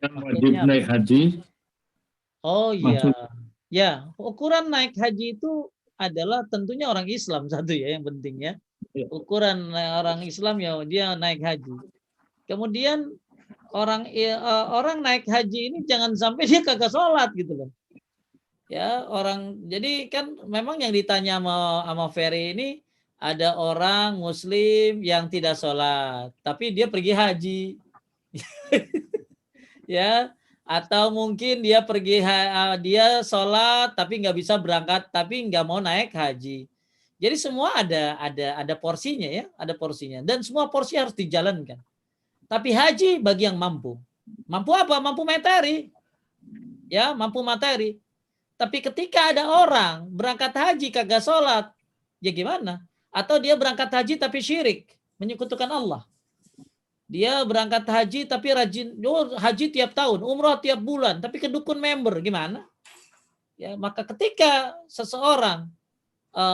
yang wajib naik haji? Oh iya. Maksud, Ya, ukuran naik haji itu adalah tentunya orang Islam satu ya yang penting ya. Ukuran orang Islam ya dia naik haji. Kemudian orang naik haji ini jangan sampai dia kagak sholat gitu loh. Ya, jadi kan memang yang ditanya sama Ferry ini ada orang muslim yang tidak sholat, tapi dia pergi haji. Ya, atau mungkin dia dia sholat tapi nggak bisa berangkat, tapi nggak mau naik haji. Jadi semua ada porsinya ya, ada porsinya, dan semua porsi harus dijalankan. Tapi haji bagi yang mampu. Mampu apa? Mampu materi. Ya, mampu materi. Tapi ketika ada orang berangkat haji kagak sholat, ya gimana? Atau dia berangkat haji tapi syirik, menyekutukan Allah. Dia berangkat haji tapi rajin haji tiap tahun, umrah tiap bulan, tapi ke dukun member gimana? Ya, maka ketika seseorang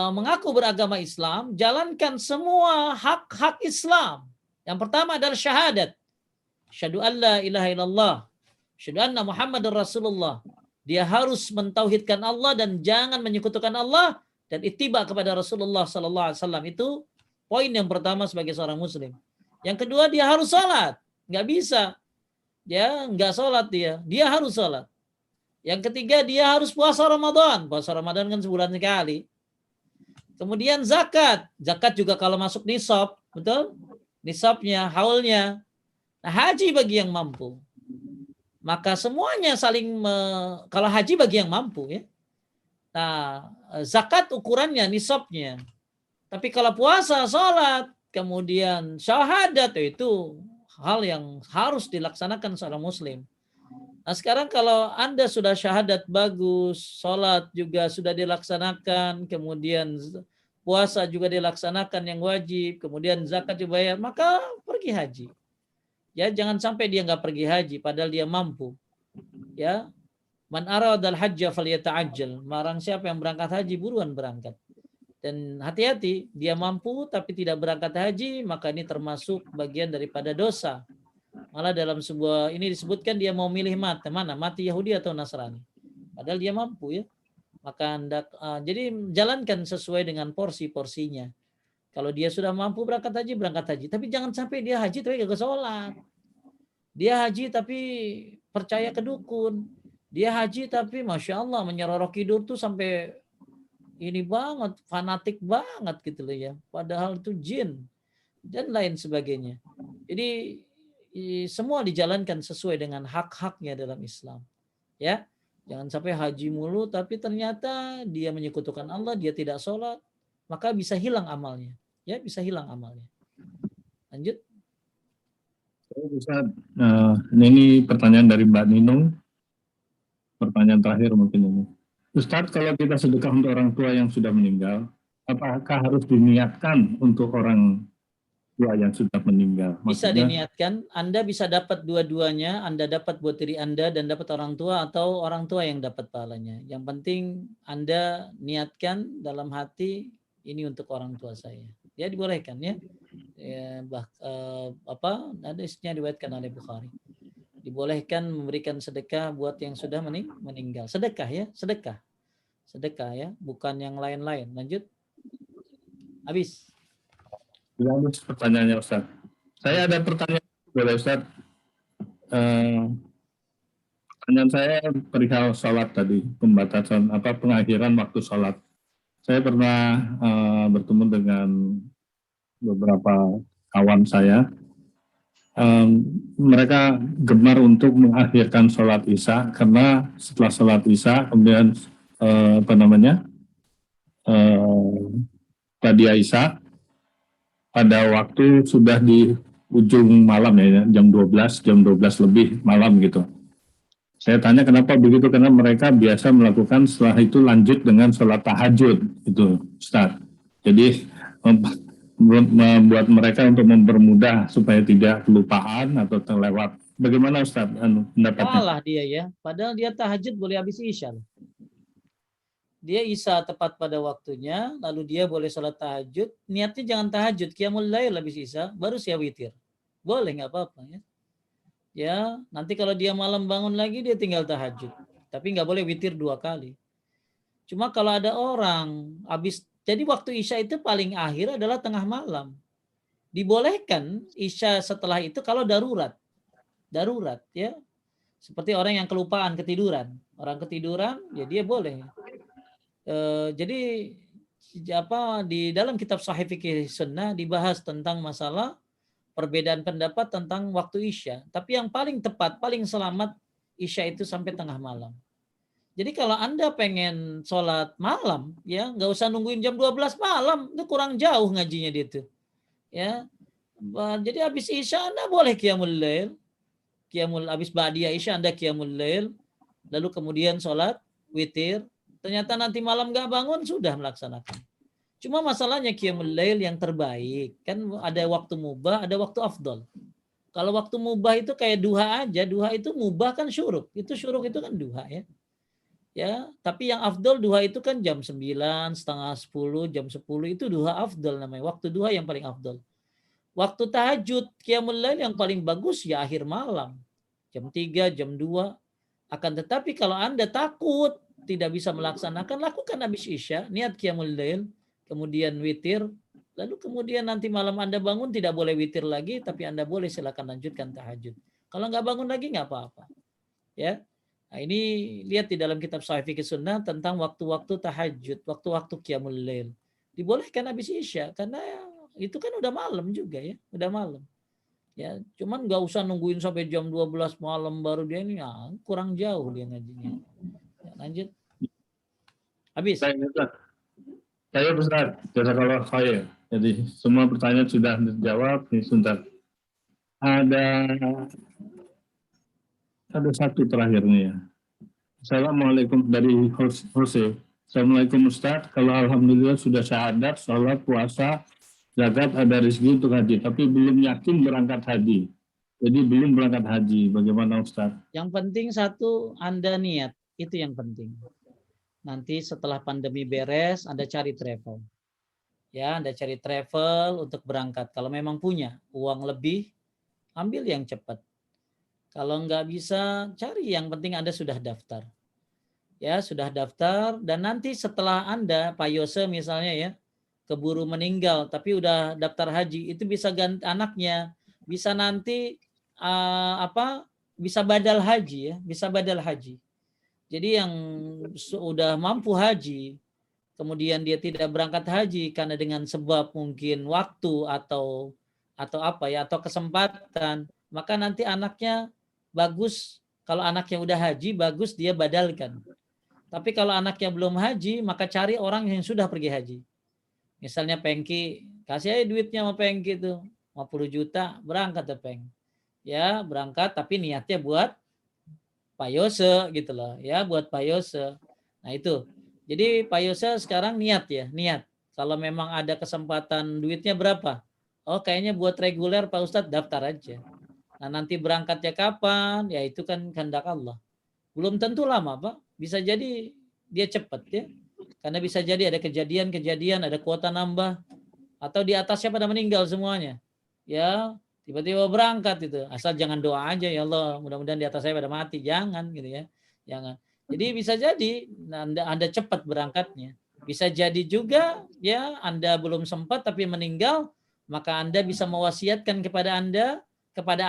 mengaku beragama Islam, jalankan semua hak-hak Islam. Yang pertama adalah syahadat. Syahadu an la ilaha illallah, syahadu anna Muhammadar Rasulullah. Dia harus mentauhidkan Allah dan jangan menyekutukan Allah dan ittiba kepada Rasulullah sallallahu alaihi wasallam. Itu poin yang pertama sebagai seorang muslim. Yang kedua dia harus sholat, nggak bisa, ya nggak sholat dia harus sholat. Yang ketiga dia harus puasa Ramadan kan sebulan sekali. Kemudian zakat juga kalau masuk nisab, betul? Nisabnya, haulnya. Nah, haji bagi yang mampu. Maka semuanya kalau haji bagi yang mampu ya. Nah, zakat ukurannya nisabnya. Tapi kalau puasa, sholat, kemudian syahadat itu hal yang harus dilaksanakan seorang muslim. Nah sekarang kalau Anda sudah syahadat bagus, sholat juga sudah dilaksanakan, kemudian puasa juga dilaksanakan yang wajib, kemudian zakat dibayar, maka pergi haji. Ya jangan sampai dia nggak pergi haji padahal dia mampu. Ya, man aradal hajja falyata'ajjal. Marang siapa yang berangkat haji buruan berangkat. Dan hati-hati, dia mampu tapi tidak berangkat haji, maka ini termasuk bagian daripada dosa. Malah dalam sebuah ini disebutkan dia mau milih mati Yahudi atau Nasrani. Padahal dia mampu ya. Maka jadi jalankan sesuai dengan porsi-porsinya. Kalau dia sudah mampu berangkat haji. Tapi jangan sampai dia haji tapi gak sholat. Dia haji tapi percaya ke dukun. Dia haji tapi Masya Allah menyerorok tidur tuh sampai ini banget, fanatik banget gitu loh ya. Padahal itu jin dan lain sebagainya. Jadi semua dijalankan sesuai dengan hak-haknya dalam Islam. Ya, jangan sampai haji mulu tapi ternyata dia menyekutukan Allah, dia tidak sholat, maka bisa hilang amalnya. Ya, bisa hilang amalnya. Lanjut. Ini pertanyaan dari Mbak Ninung. Pertanyaan terakhir mungkin ini. Ustadz, kalau kita sedekah untuk orang tua yang sudah meninggal, apakah harus diniatkan untuk orang tua yang sudah meninggal? Bisa diniatkan, Anda bisa dapat dua-duanya, Anda dapat buat diri Anda dan dapat orang tua atau orang tua yang dapat pahalanya. Yang penting Anda niatkan dalam hati ini untuk orang tua saya. Ya dibolehkan ya. Ya, ada isinya diriwayatkan oleh Bukhari. Dibolehkan memberikan sedekah buat yang sudah meninggal. Sedekah ya, sedekah. Sedekah ya, bukan yang lain-lain. Lanjut. Habis. Sudah habis pertanyaannya Ustaz. Saya ada pertanyaan boleh Ustaz. Pertanyaan saya perihal sholat tadi, pembatasan pengakhiran waktu sholat. Saya pernah bertemu dengan beberapa kawan saya. Mereka gemar untuk mengakhirkan sholat isya karena setelah sholat isya kemudian tadi isya pada waktu sudah di ujung malam ya, jam 12 lebih malam gitu. Saya tanya kenapa begitu, karena mereka biasa melakukan setelah itu lanjut dengan sholat tahajud itu Ustaz. Jadi membuat mereka untuk mempermudah supaya tidak kelupaan atau terlewat. Bagaimana Ustaz pendapatnya? Salah dia ya, padahal dia tahajud boleh habis isya. Dia isya tepat pada waktunya, lalu dia boleh sholat tahajud. Niatnya jangan tahajud, qiyamul lail habis isya, baru siap witir. Boleh, nggak apa-apa ya. Ya, nanti kalau dia malam bangun lagi dia tinggal tahajud. Tapi nggak boleh witir 2 kali. Cuma kalau ada orang habis, jadi waktu isya itu paling akhir adalah tengah malam. Dibolehkan isya setelah itu kalau darurat. Darurat ya. Seperti orang yang kelupaan ketiduran. Orang ketiduran ya dia boleh. Jadi di dalam kitab Sahih Fikih Sunnah dibahas tentang masalah perbedaan pendapat tentang waktu isya. Tapi yang paling tepat, paling selamat isya itu sampai tengah malam. Jadi kalau Anda pengen sholat malam, ya nggak usah nungguin jam 12 malam, itu kurang jauh ngajinya dia tuh. Ya, jadi habis isya Anda boleh qiyamul lail, habis ba'diyah isya Anda qiyamul lail, lalu kemudian sholat witir. Ternyata nanti malam nggak bangun, sudah melaksanakan. Cuma masalahnya qiyamul lail yang terbaik kan ada waktu mubah, ada waktu afdol. Kalau waktu mubah itu kayak duha aja, duha itu mubah kan syuruk. Itu syuruk itu kan duha ya. Ya, tapi yang afdol duha itu kan jam 9, setengah 10, jam 10 itu duha afdol namanya. Waktu duha yang paling afdol. Waktu tahajud qiyamul lail yang paling bagus ya akhir malam. Jam 3, jam 2. Akan tetapi kalau Anda takut tidak bisa melaksanakan, lakukan habis isya, niat qiyamul lail, kemudian witir, lalu kemudian nanti malam Anda bangun tidak boleh witir lagi, tapi Anda boleh silakan lanjutkan tahajud. Kalau nggak bangun lagi nggak apa-apa. Ya, nah, ini lihat di dalam kitab Sahih Fikih Sunnah tentang waktu-waktu tahajud, waktu-waktu qiyamul lail. Dibolehkan habis isya karena itu kan udah malam juga ya, udah malam. Ya, cuman nggak usah nungguin sampai jam 12 malam baru dia ini, ya, kurang jauh dia ngajinya. Ya, lanjut. Habis. Saya Ustaz, jazakallah khair. Jadi semua pertanyaan sudah dijawab. Sebentar. Ada satu terakhir nih ya. Assalamualaikum dari Jose. Assalamualaikum Ustaz. Kalau alhamdulillah sudah syahadat, sholat, puasa, zakat, ada rezeki untuk haji, tapi belum yakin berangkat haji. Jadi belum berangkat haji. Bagaimana Ustaz? Yang penting satu, Anda niat. Itu yang penting. Nanti setelah pandemi beres, Anda cari travel. Ya, Anda cari travel untuk berangkat. Kalau memang punya uang lebih, ambil yang cepat. Kalau nggak bisa, cari yang penting Anda sudah daftar. Ya, sudah daftar, dan nanti setelah Anda, Pak Yose misalnya ya, keburu meninggal, tapi udah daftar haji, itu bisa ganti anaknya, bisa nanti bisa badal haji ya, bisa badal haji. Jadi yang sudah mampu haji, kemudian dia tidak berangkat haji karena dengan sebab mungkin waktu atau atau kesempatan, maka nanti anaknya bagus. Kalau anaknya udah haji, bagus dia badalkan. Tapi kalau anaknya belum haji, maka cari orang yang sudah pergi haji. Misalnya Pengki, kasih aja duitnya sama Pengki tuh, 50 juta, berangkat tuh Peng. Ya, berangkat tapi niatnya buat Pak Yose gitu loh ya, buat Pak Yose. Nah itu, jadi Pak Yose sekarang niat ya, niat. Kalau memang ada kesempatan duitnya berapa? Oh kayaknya buat reguler Pak Ustadz daftar aja. Nah nanti berangkatnya kapan? Ya itu kan kehendak Allah. Belum tentu lama Pak, bisa jadi dia cepat ya. Karena bisa jadi ada kejadian, ada kuota nambah. atau di atasnya pada meninggal semuanya. Ya, tiba-tiba berangkat itu. Asal jangan doa aja, ya Allah, mudah-mudahan di atas saya pada mati. Jangan gitu ya. Jangan. Jadi bisa jadi Anda cepat berangkatnya. Bisa jadi juga ya Anda belum sempat tapi meninggal, maka Anda bisa mewasiatkan kepada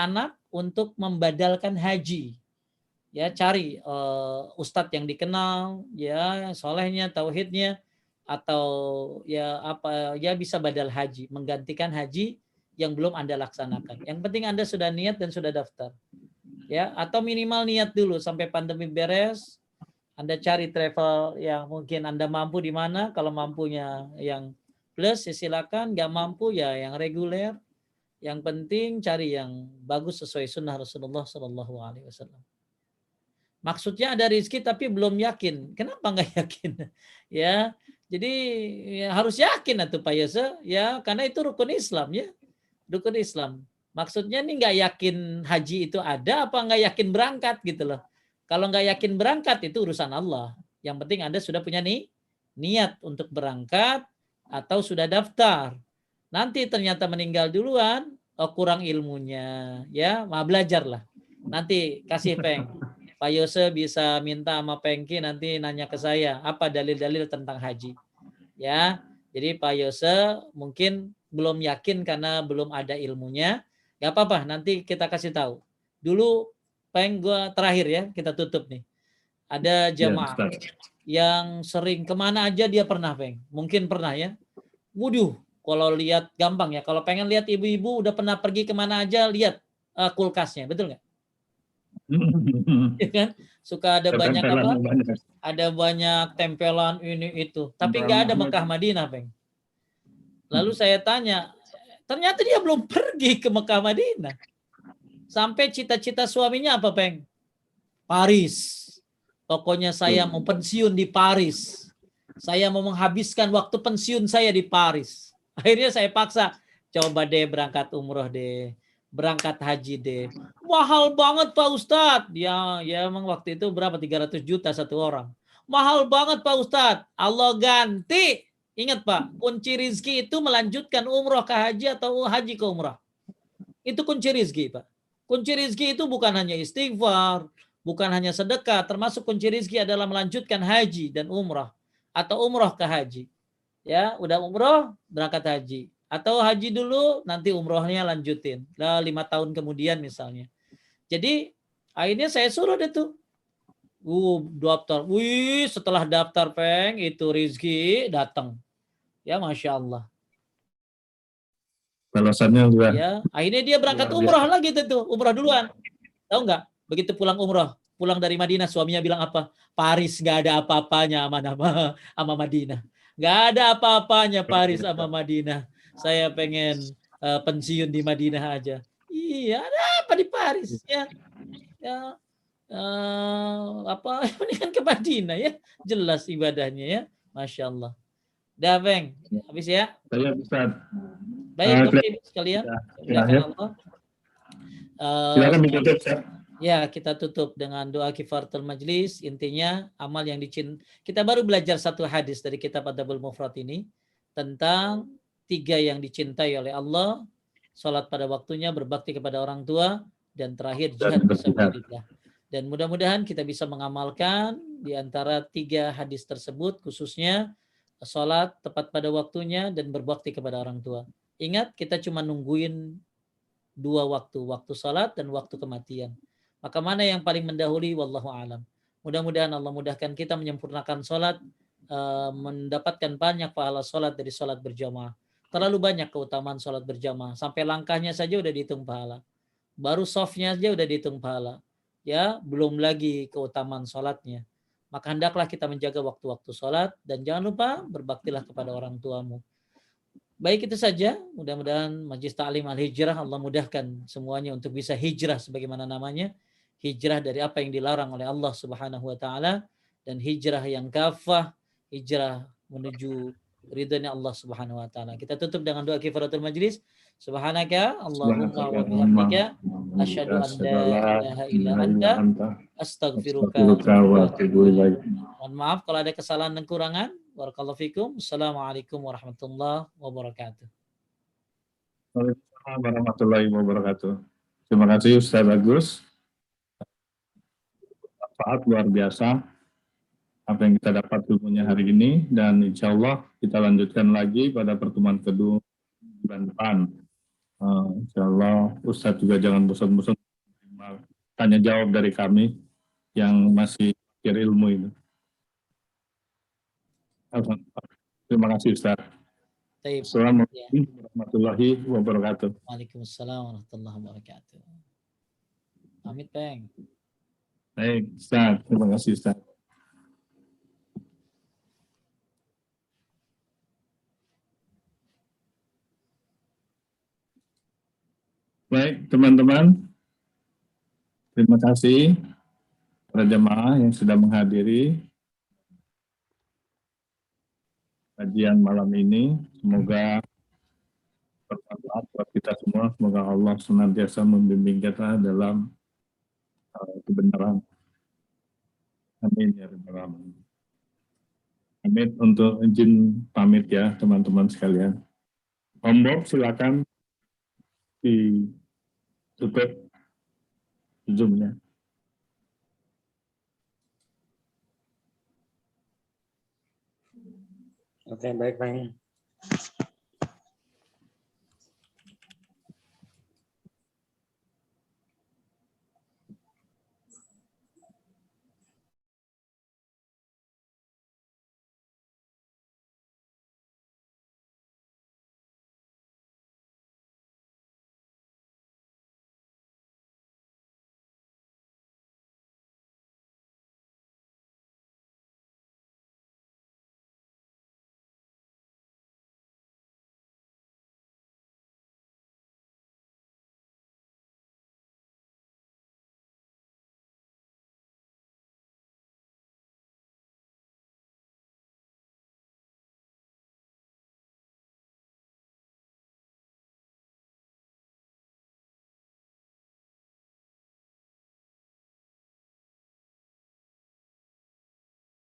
anak untuk membadalkan haji. Ya, cari ustadz yang dikenal, ya solehnya, tauhidnya, atau ya apa ya bisa badal haji, menggantikan haji yang belum Anda laksanakan. Yang penting Anda sudah niat dan sudah daftar. Ya, atau minimal niat dulu sampai pandemi beres. Anda cari travel yang mungkin Anda mampu di mana. Kalau mampunya yang plus ya silakan, nggak mampu ya yang reguler. Yang penting cari yang bagus sesuai sunnah Rasulullah Shallallahu Alaihi Wasallam. Maksudnya ada rezeki tapi belum yakin. Kenapa nggak yakin? Ya, jadi ya harus yakin atau Pak Yose, ya karena itu rukun Islam ya, rukun Islam. Maksudnya nih nggak yakin haji itu ada apa nggak yakin berangkat gitu loh. Kalau nggak yakin berangkat itu urusan Allah. Yang penting Anda sudah punya niat untuk berangkat atau sudah daftar. Nanti ternyata meninggal duluan, oh kurang ilmunya, ya, mau belajar lah. Nanti kasih peng. Pak Yose bisa minta sama Pengki nanti nanya ke saya apa dalil-dalil tentang haji. Ya, jadi Pak Yose mungkin belum yakin karena belum ada ilmunya. Gak apa-apa, nanti kita kasih tahu. Dulu Peng gua terakhir ya, kita tutup nih. Ada jamaah yang sering kemana aja dia pernah Peng. Mungkin pernah ya. Waduh, kalau lihat gampang ya. Kalau pengen lihat ibu-ibu udah pernah pergi kemana aja, lihat kulkasnya, betul nggak? Ya kan? Suka ada banyak apa? Ada banyak tempelan ini itu. Tapi nggak ada Mekah Madinah, Peng. Lalu saya tanya, ternyata dia belum pergi ke Mekah Madinah. Sampai cita-cita suaminya apa, Peng? Paris. Pokoknya saya mau pensiun di Paris. Saya mau menghabiskan waktu pensiun saya di Paris. Akhirnya saya paksa, coba deh berangkat umroh deh. Berangkat haji deh. Mahal banget Pak Ustadz. Ya emang waktu itu berapa? 300 juta satu orang. Mahal banget Pak Ustadz. Allah ganti. Ingat Pak, kunci rizki itu melanjutkan umroh ke haji atau haji ke umroh. Itu kunci rizki Pak. Kunci rizki itu bukan hanya istighfar, bukan hanya sedekah. Termasuk kunci rizki adalah melanjutkan haji dan umroh. Atau umroh ke haji. Ya, udah umroh, berangkat haji. Atau haji dulu, nanti umrohnya lanjutin. 5 tahun kemudian misalnya. Jadi, akhirnya saya suruh deh tuh. Daftar. Wih, setelah daftar Peng, itu Rizki datang. Ya, Masya Allah. Balasannya luar. Ya, akhirnya dia berangkat umroh lagi tuh. Umroh duluan. Tahu nggak? Begitu pulang umroh. Pulang dari Madinah, suaminya bilang apa? Paris nggak ada apa-apanya sama Madinah. Nggak ada apa-apanya Paris sama Madinah. Saya pengen pensiun di Madinah aja. Iya, ada apa di Paris ya? Ya apa mendingan ke Madinah ya? Jelas ibadahnya ya, Masya Allah. Dah, Bang. Habis ya? Saya bisa. Baik, Bapak sekalian. Silakan Allah. Silakan ditutup, Ustaz. Ya, kita tutup dengan doa kifaratul majlis. Intinya amal yang kita baru belajar satu hadis dari kitab Adabul Mufrad ini tentang 3 yang dicintai oleh Allah, salat pada waktunya, berbakti kepada orang tua, dan terakhir jihad fisabilillah. Dan mudah-mudahan kita bisa mengamalkan di antara 3 hadis tersebut, khususnya salat tepat pada waktunya dan berbakti kepada orang tua. Ingat, kita cuma nungguin 2 waktu, waktu salat dan waktu kematian. Maka mana yang paling mendahului, wallahu alam. Mudah-mudahan Allah mudahkan kita menyempurnakan sholat, mendapatkan banyak pahala sholat dari sholat berjamaah. Terlalu banyak keutamaan sholat berjamaah. Sampai langkahnya saja udah dihitung pahala. Baru softnya aja udah dihitung pahala. Ya, belum lagi keutamaan sholatnya. Maka hendaklah kita menjaga waktu-waktu sholat. Dan jangan lupa berbaktilah kepada orang tuamu. Baik, itu saja. Mudah-mudahan Majlis Ta'lim Al-Hijrah Allah mudahkan semuanya untuk bisa hijrah sebagaimana namanya. Hijrah dari apa yang dilarang oleh Allah Subhanahu wa taala dan hijrah yang kafah, hijrah menuju ridhanya Allah Subhanahu wa taala. Kita tutup dengan doa kifaratul majlis. Subhanaka Allahumma wa bihamdika asyhadu an la ilaha illa anta astaghfiruka wa atubu ilaik. Mohon maaf kalau ada kesalahan dan kekurangan. Barakallahu fikum. Assalamualaikum warahmatullahi wabarakatuh. Waalaikumsalam warahmatullahi wabarakatuh. Terima kasih Ustaz Agus. Manfaat luar biasa apa yang kita dapat ilmunya hari ini, dan insya Allah kita lanjutkan lagi pada pertemuan kedua bulan depan. Insya Allah Ustadz juga jangan bosan-bosan tanya jawab dari kami yang masih belajar ilmu ini. Terima kasih Ustaz. Taib. Assalamualaikum warahmatullahi wabarakatuh. Waalaikumsalam warahmatullahi wabarakatuh. Pamit, Peng. Baik, Ustaz. Terima kasih Ustaz. Baik, teman-teman. Terima kasih para jemaah yang sudah menghadiri kajian malam ini. Semoga bermanfaat buat kita semua. Semoga Allah senantiasa membimbing kita dalam kebenaran. Amin ya rabbal alamin. Amin. Untuk izin pamit ya teman-teman sekalian. Om Bob silakan ditutup Zoom-nya. Oke, baik, Bang.